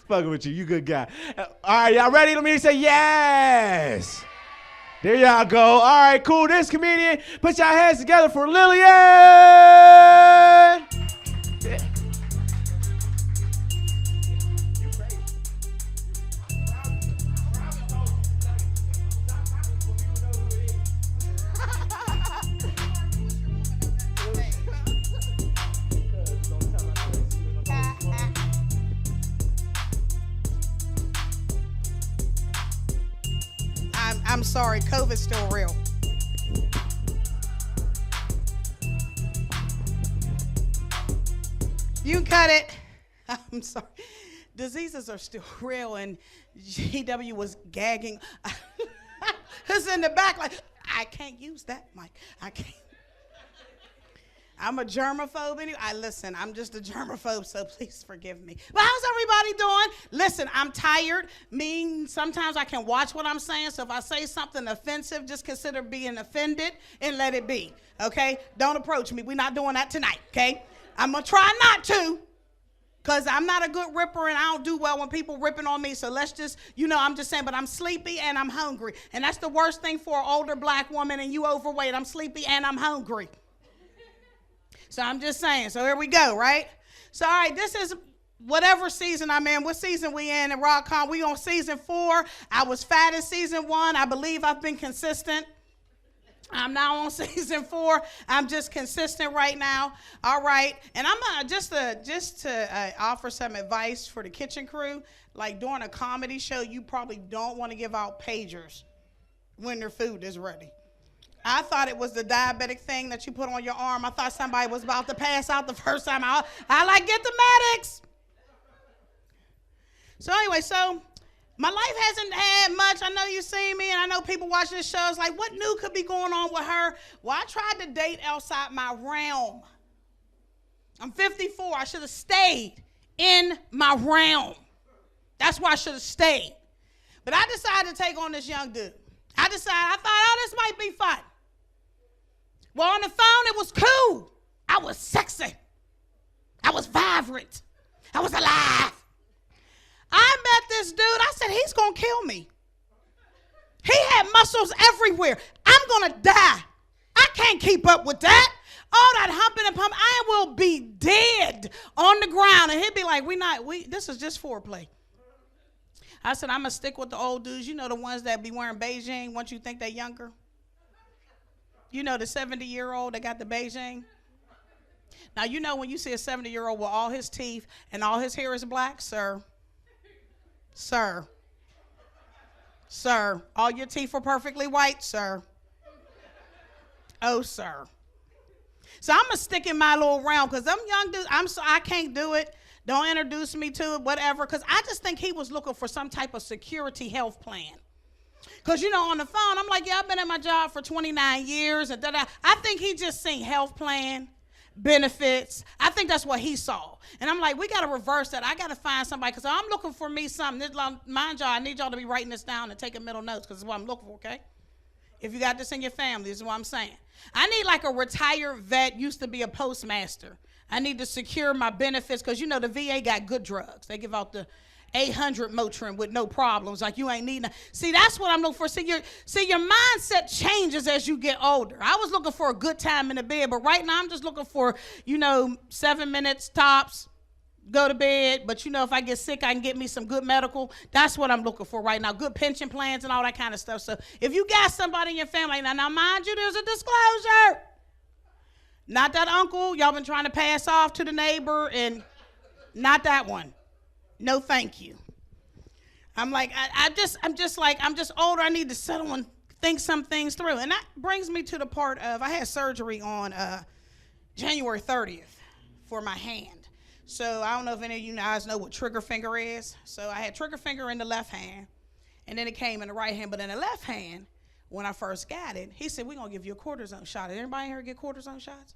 fucking with you. You good guy. All right, y'all ready? Let me say yes. There y'all go. All right, cool. This comedian, put y'all hands together for LillieAnne. Yeah. I'm sorry, COVID's still real. You cut it. I'm sorry. Diseases are still real, and GW was gagging. Who's in the back like, I can't use that mic. I can't. I'm a germaphobe anyway. Listen, I'm just a germaphobe, so please forgive me. But how's everybody doing? Listen, I'm tired. Sometimes I can watch what I'm saying, so if I say something offensive, just consider being offended and let it be, okay? Don't approach me. We're not doing that tonight, okay? I'm going to try not to, because I'm not a good ripper, and I don't do well when people ripping on me, so let's just, I'm just saying, but I'm sleepy and I'm hungry, and that's the worst thing for an older black woman, and you overweight. I'm sleepy and I'm hungry. So I'm just saying, so here we go, right? So, all right, this is whatever season I'm in. What season we in Rock-Con? We on season 4. I was fat in season 1. I believe I've been consistent. I'm now on season 4. I'm just consistent right now. All right. And I'm just to offer some advice for the kitchen crew. Like during a comedy show, you probably don't want to give out pagers when their food is ready. I thought it was the diabetic thing that you put on your arm. I thought somebody was about to pass out the first time. I like, get the medics. So anyway, so my life hasn't had much. I know you see me, and I know people watching this show is like, what new could be going on with her? Well, I tried to date outside my realm. I'm 54. I should have stayed in my realm. That's why I should have stayed. But I decided to take on this young dude. I thought, oh, this might be fun. Well, on the phone, it was cool. I was sexy. I was vibrant. I was alive. I met this dude. I said, he's going to kill me. He had muscles everywhere. I'm going to die. I can't keep up with that. All that humping and pumping. I will be dead on the ground. And he'd be like, this is just foreplay. I said, I'm going to stick with the old dudes. You know the ones that be wearing Beijing once you think they're younger? You know the 70-year-old that got the Beijing? Now, you know when you see a 70-year-old with all his teeth and all his hair is black, sir, all your teeth are perfectly white, sir. Oh, sir. So I'm going to stick in my little realm because them young dudes, I can't do it. Don't introduce me to it, whatever, because I just think he was looking for some type of security health plan. Because, you know, on the phone, I'm like, yeah, I've been at my job for 29 years. And I think he just seen health plan, benefits. I think that's what he saw. And I'm like, we got to reverse that. I got to find somebody because I'm looking for me something. Mind y'all, I need y'all to be writing this down and taking mental notes because it's what I'm looking for, okay? If you got this in your family, this is what I'm saying. I need like a retired vet, used to be a postmaster. I need to secure my benefits because, you know, the VA got good drugs. They give out the 800 Motrin with no problems. Like you ain't needing. See, that's what I'm looking for. See, your mindset changes as you get older. I was looking for a good time in the bed, but right now I'm just looking for, 7 minutes tops, go to bed. But, if I get sick, I can get me some good medical. That's what I'm looking for right now. Good pension plans and all that kind of stuff. So if you got somebody in your family, now mind you, there's a disclosure. Not that uncle y'all been trying to pass off to the neighbor, and not that one. No, thank you. I'm like, I'm just older. I need to settle and think some things through. And that brings me to the part of, I had surgery on January 30th for my hand. So I don't know if any of you guys know what trigger finger is. So I had trigger finger in the left hand, and then it came in the right hand. But in the left hand, when I first got it, he said, we're going to give you a cortisone shot. Did anybody here get cortisone shots?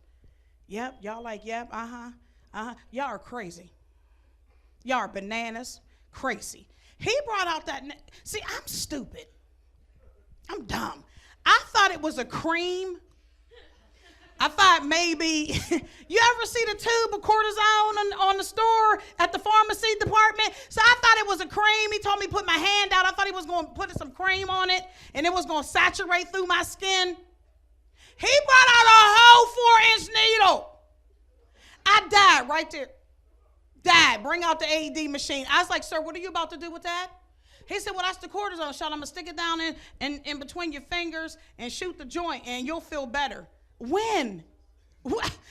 Yep. Y'all like, yep, Y'all are crazy. Y'all are bananas, crazy. He brought out that, see, I'm stupid. I'm dumb. I thought it was a cream. I thought maybe, you ever see the tube of cortisone on the store at the pharmacy department? So I thought it was a cream. He told me to put my hand out. I thought he was going to put some cream on it, and it was going to saturate through my skin. He brought out a whole 4-inch needle. I died right there. Died. Bring out the AED machine. I was like, sir, what are you about to do with that? He said, well, that's the cortisone shot. I'm going to stick it down in between your fingers and shoot the joint, and you'll feel better. When?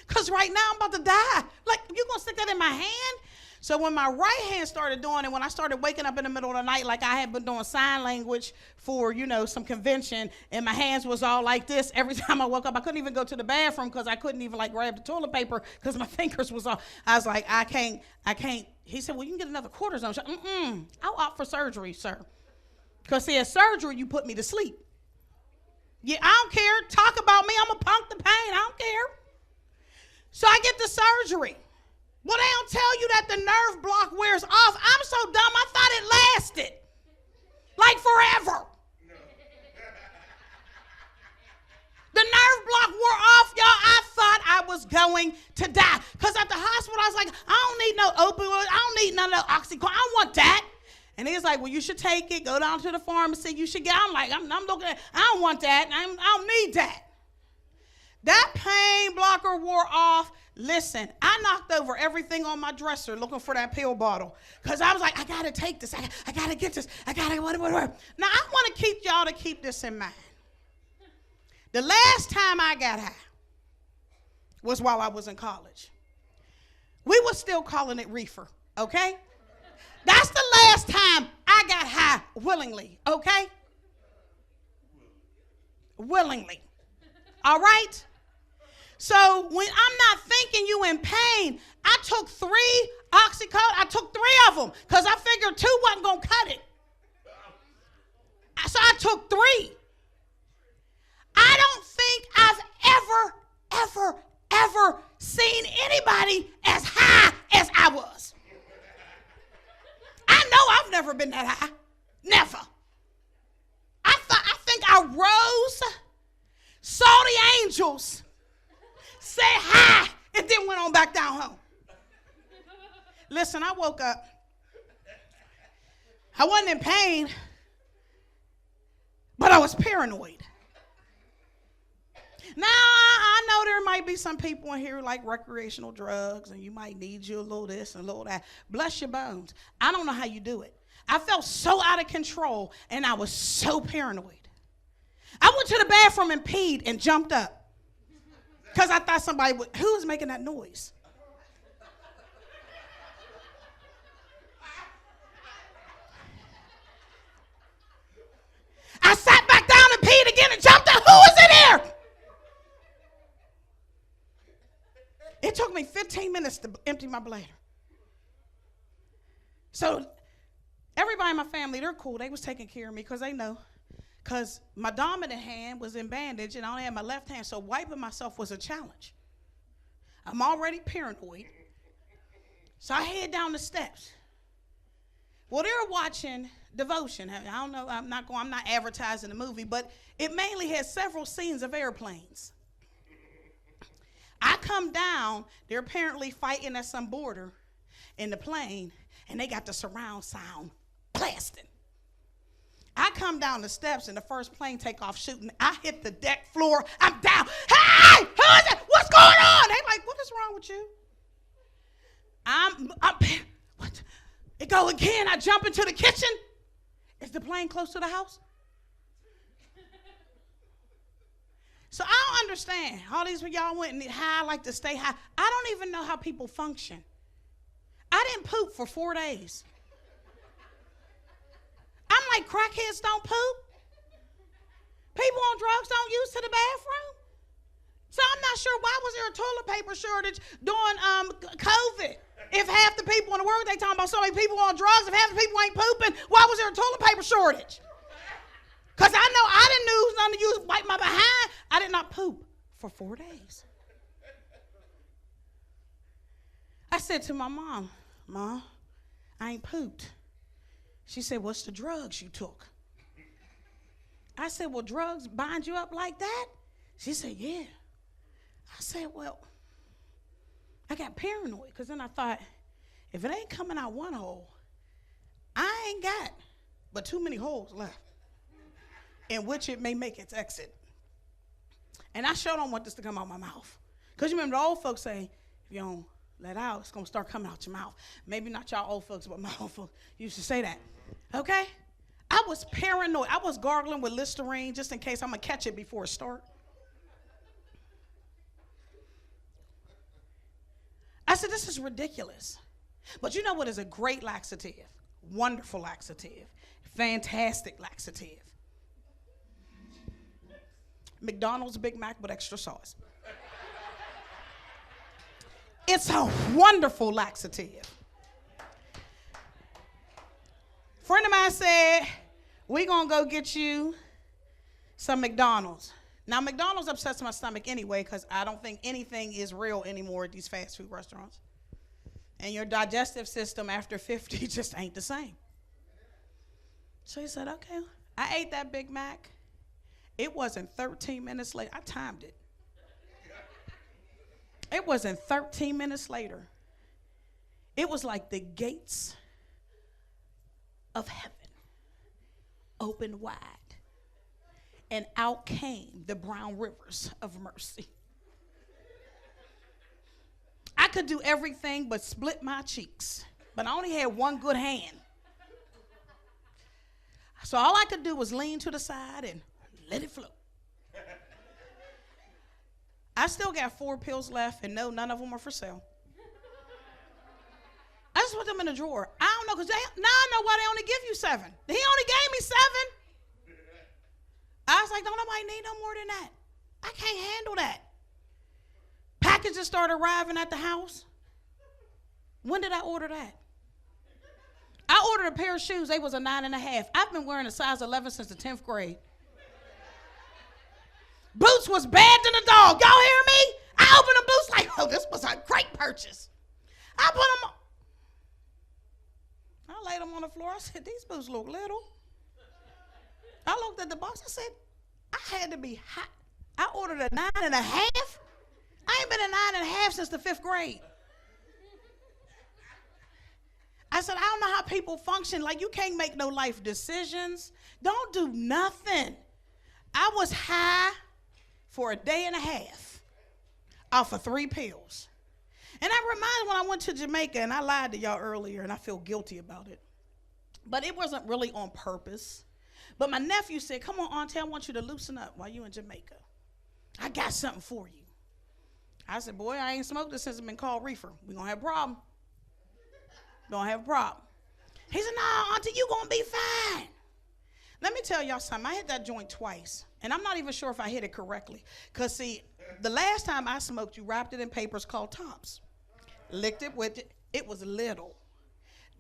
Because right now I'm about to die. Like, you going to stick that in my hand? So when my right hand started doing it, when I started waking up in the middle of the night, like I had been doing sign language for, some convention, and my hands was all like this. Every time I woke up, I couldn't even go to the bathroom because I couldn't even grab the toilet paper because my fingers was all, I was like, I can't. He said, well, you can get another cortisone shot. I'll opt for surgery, sir. Because see, at surgery, you put me to sleep. Yeah, I don't care. Talk about me. I'm going to punk the pain. I don't care. So I get the surgery. Well, they don't tell you that the nerve block wears off. I'm so dumb, I thought it lasted. Like forever. The nerve block wore off, y'all. I thought I was going to die. Because at the hospital, I was like, I don't need no opioid. I don't need none of the oxycodone. I don't want that. And he was like, well, you should take it. Go down to the pharmacy. You should get. I'm like, I'm looking at, I don't want that. I don't need that. That pain blocker wore off. Listen, I knocked over everything on my dresser looking for that pill bottle because I was like, I got to take this. I got to get this. I got to whatever. Now, I want to keep y'all to keep this in mind. The last time I got high was while I was in college. We were still calling it reefer, okay? That's the last time I got high willingly, okay? Willingly. All right? So when I'm not thinking you in pain, I took 3 Oxycontin. I took 3 of them because I figured 2 wasn't going to cut it. So I took 3. I don't think I've ever seen anybody as high as I was. I know I've never been that high. Never. I think I rose, saw the angels, said hi, and then went on back down home. Listen, I woke up. I wasn't in pain, but I was paranoid. Now, I know there might be some people in here who like recreational drugs, and you might need you a little this and a little that. Bless your bones. I don't know how you do it. I felt so out of control, and I was so paranoid. I went to the bathroom and peed and jumped up because I thought somebody would, who was making that noise? I sat back down and peed again and jumped up. Who was in there? It took me 15 minutes to empty my bladder. So everybody in my family, they're cool. They was taking care of me because they know. Because my dominant hand was in bandage and I only had my left hand, so wiping myself was a challenge. I'm already paranoid. So I head down the steps. Well, they're watching Devotion. I don't know, I'm not advertising the movie, but it mainly has several scenes of airplanes. I come down, they're apparently fighting at some border in the plane, and they got the surround sound blasting. I come down the steps, and the first plane take off shooting. I hit the deck floor. I'm down. Hey, who is it? What's going on? They like, what is wrong with you? I'm what? It go again. I jump into the kitchen. Is the plane close to the house? So I don't understand. All these y'all went and high, like to stay high. I don't even know how people function. I didn't poop for 4 days. I'm like, crackheads don't poop. People on drugs don't use to the bathroom. So I'm not sure why was there a toilet paper shortage during COVID. If half the people in the world, they talking about so many people on drugs, if half the people ain't pooping, why was there a toilet paper shortage? Because I know I didn't use none to use, wipe my behind. I did not poop for 4 days. I said to my mom, Mom, I ain't pooped. She said, what's the drugs you took? I said, well, drugs bind you up like that? She said, yeah. I said, well, I got paranoid because then I thought, if it ain't coming out one hole, I ain't got but too many holes left in which it may make its exit. And I sure don't want this to come out my mouth. Because you remember the old folks say, if you don't let out, it's going to start coming out your mouth. Maybe not y'all old folks, but my old folks used to say that. Okay? I was paranoid. I was gargling with Listerine just in case I'm going to catch it before it starts. I said, this is ridiculous. But you know what is a great laxative? Wonderful laxative. Fantastic laxative. McDonald's Big Mac with extra sauce. It's a wonderful laxative. A friend of mine said, we're going to go get you some McDonald's. Now, McDonald's upsets my stomach anyway because I don't think anything is real anymore at these fast food restaurants. And your digestive system after 50 just ain't the same. So he said, okay. I ate that Big Mac. It wasn't 13 minutes later. I timed it. It wasn't 13 minutes later. It was like the gates of heaven opened wide. And out came the brown rivers of mercy. could do everything but split my cheeks. But I only had one good hand. So all I could do was lean to the side and let it flow. I still got 4 pills left, and no, none of them are for sale. I just put them in the drawer. I don't know, because now I know why they only give you 7. He only gave me 7. I was like, don't nobody need no more than that. I can't handle that. Packages started arriving at the house. When did I order that? I ordered a pair of shoes. They was a 9.5. I've been wearing a size 11 since the 10th grade. Boots was bad than a dog. Y'all hear me? I opened the boots like, oh, this was a great purchase. I put them on. I laid them on the floor. I said, these boots look little. I looked at the box. I said, I had to be hot. I ordered a 9.5. I ain't been a 9.5 since the 5th grade. I said, I don't know how people function. Like, you can't make no life decisions. Don't do nothing. I was high for a day and a half off of 3 pills. And I reminded when I went to Jamaica, and I lied to y'all earlier, and I feel guilty about it. But it wasn't really on purpose. But my nephew said, come on, Auntie, I want you to loosen up while you in Jamaica. I got something for you. I said, boy, I ain't smoked this since it's been called reefer. We're going to have a problem. Don't have a problem. He said, no, Auntie, you going to be fine. Let me tell y'all something. I hit that joint twice, and I'm not even sure if I hit it correctly. Because, see, the last time I smoked, you wrapped it in papers called tops. Licked it with it. It was little.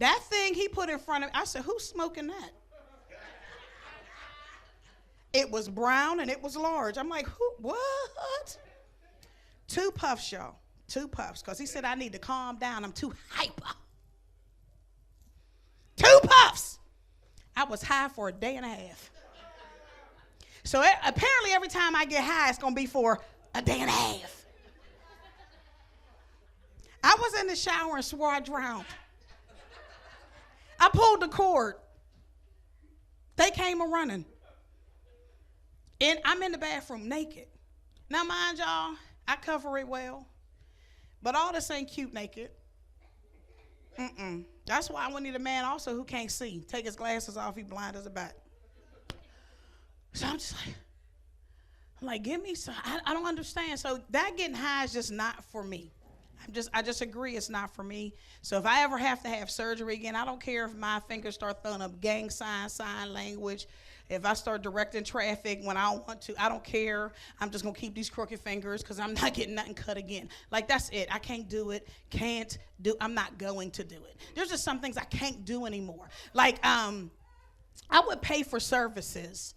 That thing he put in front of me, I said, who's smoking that? It was brown, and it was large. I'm like, who? What? 2 puffs, y'all. 2 puffs, because he said I need to calm down. I'm too hyper. 2 puffs. I was high for a day and a half. So apparently every time I get high, it's going to be for a day and a half. I was in the shower and swore I drowned. I pulled the cord. They came a-running. And I'm in the bathroom naked. Now, mind y'all, I cover it well. But all this ain't cute naked. That's why I need a man also who can't see. Take his glasses off, he blind as a bat. So I'm just like, give me some. I don't understand. So that getting high is just not for me. I just agree it's not for me. So if I ever have to have surgery again, I don't care if my fingers start throwing up gang sign language. If I start directing traffic when I don't want to, I don't care. I'm just going to keep these crooked fingers because I'm not getting nothing cut again. Like, that's it. I can't do it. I'm not going to do it. There's just some things I can't do anymore. Like, I would pay for services,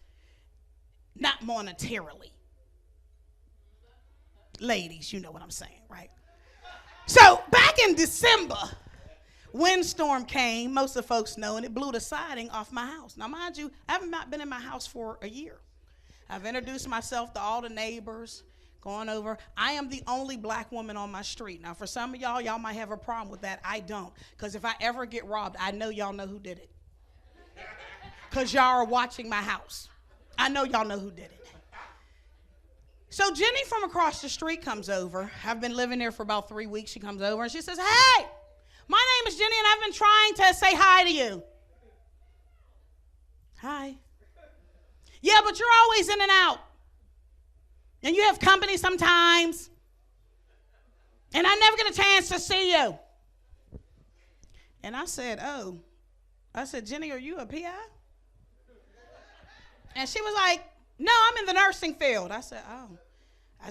not monetarily. Ladies, you know what I'm saying, right? So back in December, windstorm came, most of the folks know, and it blew the siding off my house. Now, mind you, I have not been in my house for a year. I've introduced myself to all the neighbors, going over. I am the only black woman on my street. Now, for some of y'all might have a problem with that. I don't, because if I ever get robbed, I know y'all know who did it. Because y'all are watching my house. I know y'all know who did it. So Jenny from across the street comes over. I've been living there for about 3 weeks. She comes over and she says, hey, my name is Jenny and I've been trying to say hi to you. Hi. Yeah, but you're always in and out. And you have company sometimes. And I never get a chance to see you. And I said, Jenny, are you a PI? And she was like, no, I'm in the nursing field. I said,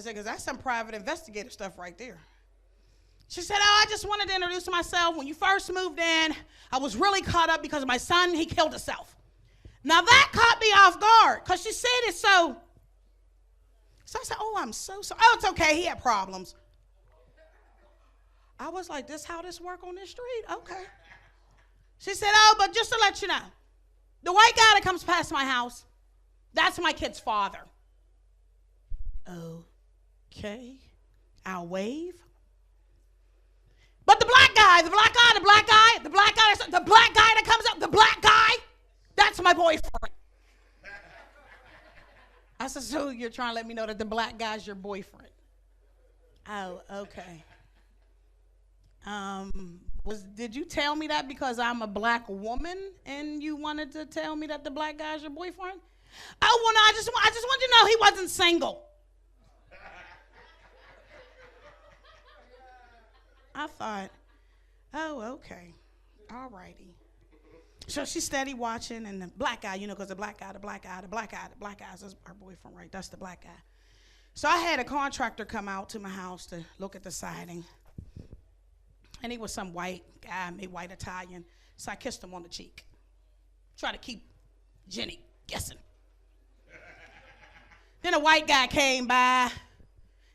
because that's some private investigator stuff right there. She said, I just wanted to introduce myself. When you first moved in, I was really caught up because my son, he killed himself. Now that caught me off guard because she said it so I said, I'm so sorry. Oh, it's okay. He had problems. I was like, this how this work on this street? Okay. She said, but just to let you know, the white guy that comes past my house, that's my kid's father. Okay. I'll wave. But the black guy that comes up, the black guy, that's my boyfriend. I said, so you're trying to let me know that the black guy's your boyfriend? Oh, okay. Did you tell me that because I'm a black woman and you wanted to tell me that the black guy's your boyfriend? Oh, well, no, I just want you to know he wasn't single. I thought, oh, okay, all righty. So she's steady watching, and the black guy, because the black guy is our boyfriend, right? That's the black guy. So I had a contractor come out to my house to look at the siding. And he was some white guy, maybe white Italian. So I kissed him on the cheek. Try to keep Jenny guessing. Then a white guy came by,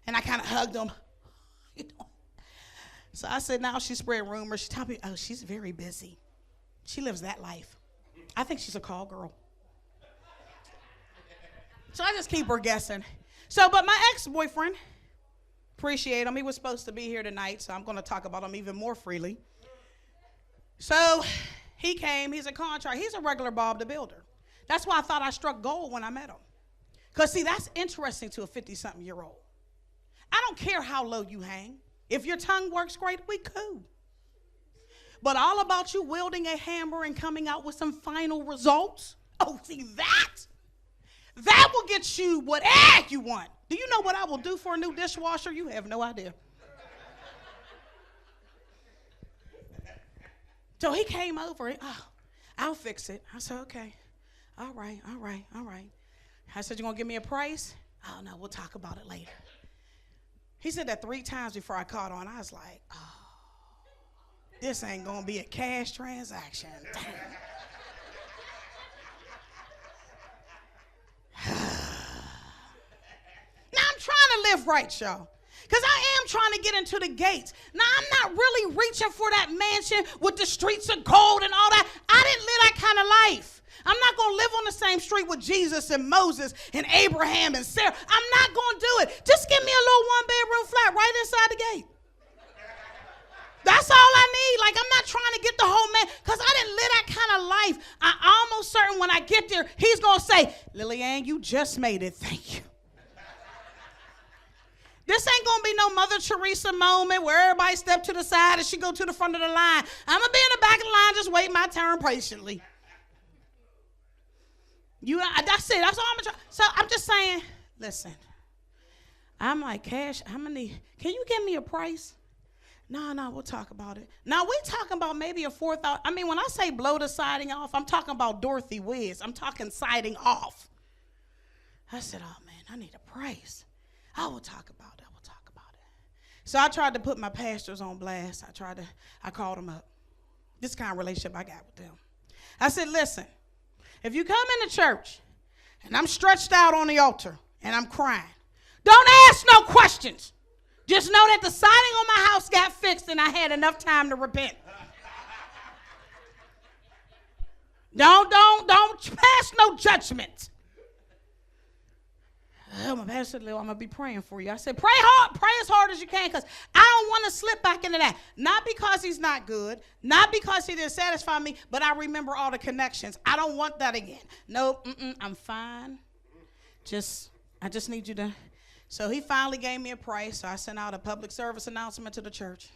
and I kind of hugged him. So I said, now she spread rumors. She told me, oh, she's very busy. She lives that life. I think she's a call girl. So I just keep her guessing. So, but my ex-boyfriend, appreciate him. He was supposed to be here tonight, so I'm going to talk about him even more freely. So he came. He's a contractor. He's a regular Bob the Builder. That's why I thought I struck gold when I met him. Because, see, that's interesting to a 50-something-year-old. I don't care how low you hang. If your tongue works great, we cool. But all about you wielding a hammer and coming out with some final results, oh, see, that will get you whatever you want. Do you know what I will do for a new dishwasher? You have no idea. So he came over. I'll fix it. I said, okay. All right. I said, you going to give me a price? Oh, no, we'll talk about it later. He said that 3 times before I caught on. I was like, oh, this ain't going to be a cash transaction. Damn. Now I'm trying to live right, y'all. Because I am trying to get into the gates. Now, I'm not really reaching for that mansion with the streets of gold and all that. I didn't live that kind of life. I'm not going to live on the same street with Jesus and Moses and Abraham and Sarah. I'm not going to do it. Just give me a little 1-bedroom flat right inside the gate. That's all I need. Like, I'm not trying to get the whole man, because I didn't live that kind of life. I'm almost certain when I get there, he's going to say, LillieAnne, you just made it. Thank you. This ain't going to be no Mother Teresa moment where everybody step to the side and she go to the front of the line. I'm going to be in the back of the line just waiting my turn patiently. That's it. That's all I'm trying. So I'm just saying, listen, I'm like, Cash, how many, can you give me a price? No, we'll talk about it. Now, we talking about maybe a 4,000. I mean, when I say blow the siding off, I'm talking about Dorothy Wiz. I'm talking siding off. I said, oh, man, I need a price. I will talk about it. So I tried to put my pastors on blast. I called them up. This kind of relationship I got with them. I said, listen, if you come into church and I'm stretched out on the altar and I'm crying, don't ask no questions. Just know that the siding on my house got fixed and I had enough time to repent. Don't pass no judgment. Oh, my pastor said, Lil, I'm going to be praying for you. I said, pray as hard as you can, because I don't want to slip back into that. Not because he's not good, not because he didn't satisfy me, but I remember all the connections. I don't want that again. No, I'm fine. I just need you to. So he finally gave me a price, so I sent out a public service announcement to the church.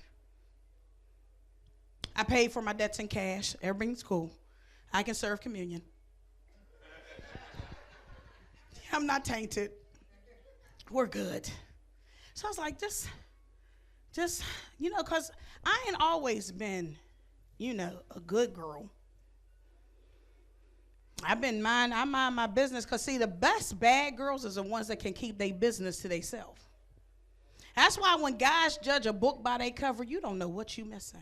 I paid for my debts in cash. Everything's cool. I can serve communion. I'm not tainted. We're good. So I was like, just, because I ain't always been, a good girl. I mind my business, because, see, the best bad girls is the ones that can keep their business to themselves. That's why when guys judge a book by their cover, you don't know what you missing.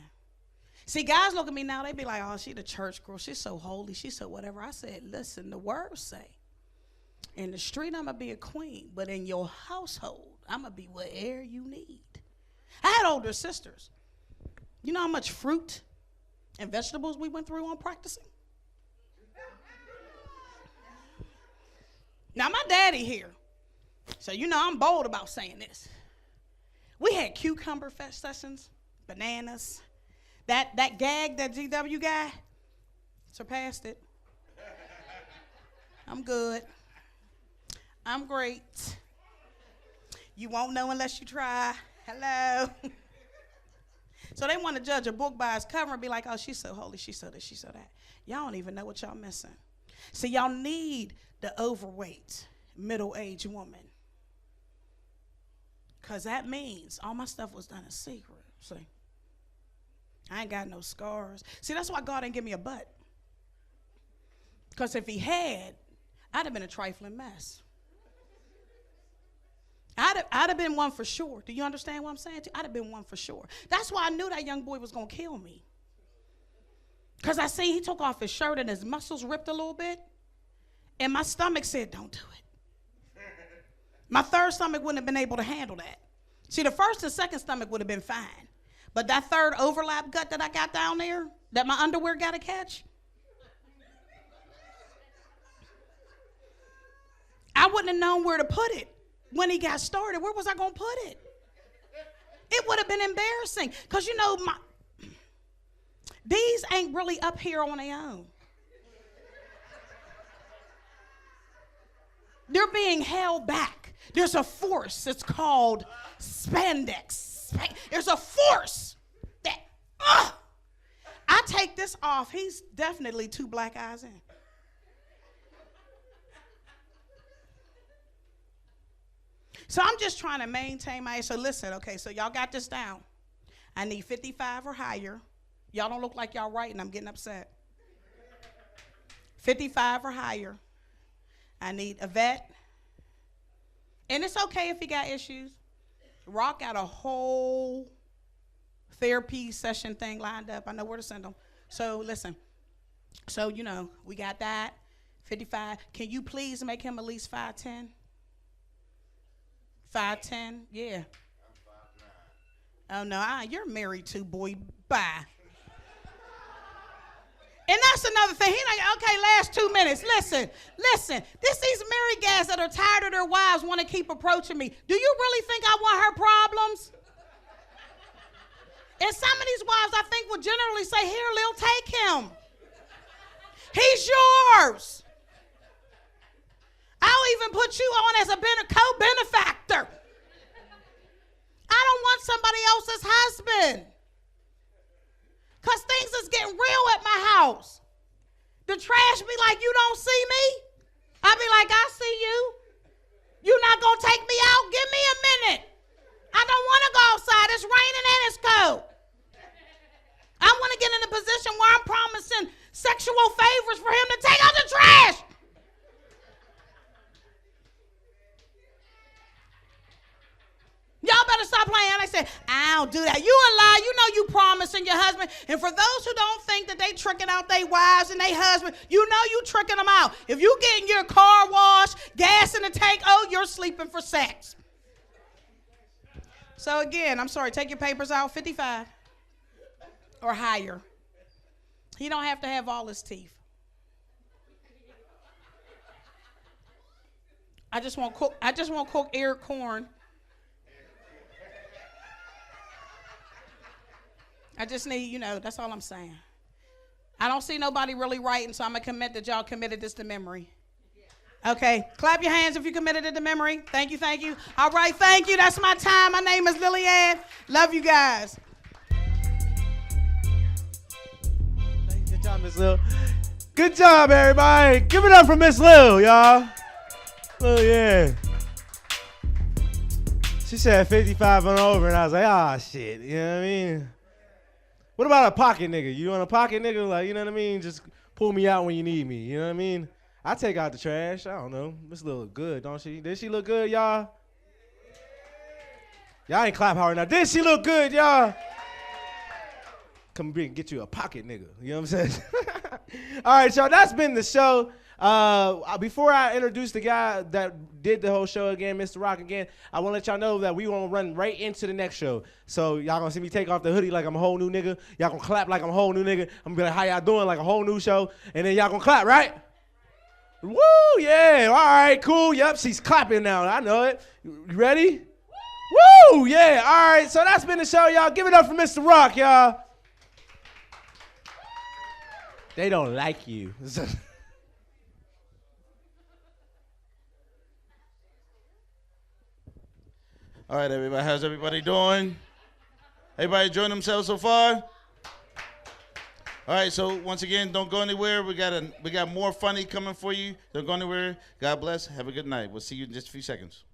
See, guys look at me now, they be like, oh, she the church girl. She's so holy. She's so whatever. I said, listen, the words say, in the street, I'm going to be a queen, but in your household, I'm going to be whatever you need. I had older sisters. You know how much fruit and vegetables we went through on practicing? Now, my daddy here, so I'm bold about saying this. We had cucumber fest sessions, bananas. That gag, that GW guy, surpassed it. I'm good. I'm great. You won't know unless you try. Hello. So they want to judge a book by its cover and be like, oh, she's so holy, she's so this, she's so that. Y'all don't even know what y'all missing. See, y'all need the overweight, middle-aged woman. Because that means all my stuff was done in secret. See, I ain't got no scars. See, that's why God didn't give me a butt. Because if he had, I'd have been a trifling mess. I'd have been one for sure. Do you understand what I'm saying? I'd have been one for sure. That's why I knew that young boy was going to kill me. Because I see he took off his shirt and his muscles ripped a little bit. And my stomach said, don't do it. My third stomach wouldn't have been able to handle that. See, the first and second stomach would have been fine. But that third overlap gut that I got down there, that my underwear got to catch, I wouldn't have known where to put it when he got started. Where was I going to put it? It would have been embarrassing. Because, you know, these ain't really up here on their own. They're being held back. There's a force. It's called spandex. There's a force that, I take this off. He's definitely 2 black eyes in. So I'm just trying to maintain my, so listen, okay, so y'all got this down. I need 55 or higher. Y'all don't look like y'all writing. I'm getting upset. 55 or higher. I need a vet. And it's okay if you got issues. Rock got a whole therapy session thing lined up. I know where to send them. So listen. So, you know, we got that. 55. Can you please make him at least 5'10"? 5'10"? Yeah. I'm 5'9". Oh, no, you're married too, boy. Bye. And that's another thing. He like, okay, last 2 minutes. Listen. These married guys that are tired of their wives want to keep approaching me. Do you really think I want her problems? And some of these wives, I think, will generally say, here, Lil, take him. He's yours. I'll even put you on as a co-benefactor. I don't want somebody else's husband. Because things is getting real at my house. The trash be like, you don't see me? I be like, I see you. You not going to take me out? Give me a minute. I don't want to go outside. It's raining and it's cold. I want to get in a position where I'm promising sexual favors for him to take out the trash. Y'all better stop playing. I said, I don't do that. You a lie. You know you promising your husband. And for those who don't think that they tricking out their wives and their husband, you know you tricking them out. If you getting your car washed, gas in the tank, oh, you're sleeping for sex. So again, I'm sorry, take your papers out, 55 or higher. He don't have to have all his teeth. I just want cook eared corn. I just need, that's all I'm saying. I don't see nobody really writing, so I'm going to commit that y'all committed this to memory. Okay, clap your hands if you committed it to memory. Thank you. All right, thank you. That's my time. My name is LillieAnne. Love you guys. Good job, Miss Lil. Good job, everybody. Give it up for Miss Lil, y'all. Oh, yeah. She said 55 and over, and I was like, ah, shit. You know what I mean? What about a pocket nigga? You want a pocket nigga? Like, you know what I mean? Just pull me out when you need me. You know what I mean? I take out the trash. I don't know. Miss Lil look good, don't she? Did she look good, y'all? Y'all ain't clap hard enough. Did she look good, y'all? Come bring get you a pocket nigga. You know what I'm saying? All right, y'all. That's been the show. Before I introduce the guy that did the whole show again, Mr. Rock again, I want to let y'all know that we want to run right into the next show. So y'all going to see me take off the hoodie like I'm a whole new nigga. Y'all going to clap like I'm a whole new nigga. I'm going to be like, how y'all doing? Like a whole new show. And then y'all going to clap, right? Woo, yeah. All right, cool. Yep, she's clapping now. I know it. You ready? Woo, yeah. All right, so that's been the show, y'all. Give it up for Mr. Rock, y'all. They don't like you. All right, everybody. How's everybody doing? Everybody enjoying themselves so far? All right, so once again, don't go anywhere. We got more funny coming for you. Don't go anywhere. God bless. Have a good night. We'll see you in just a few seconds.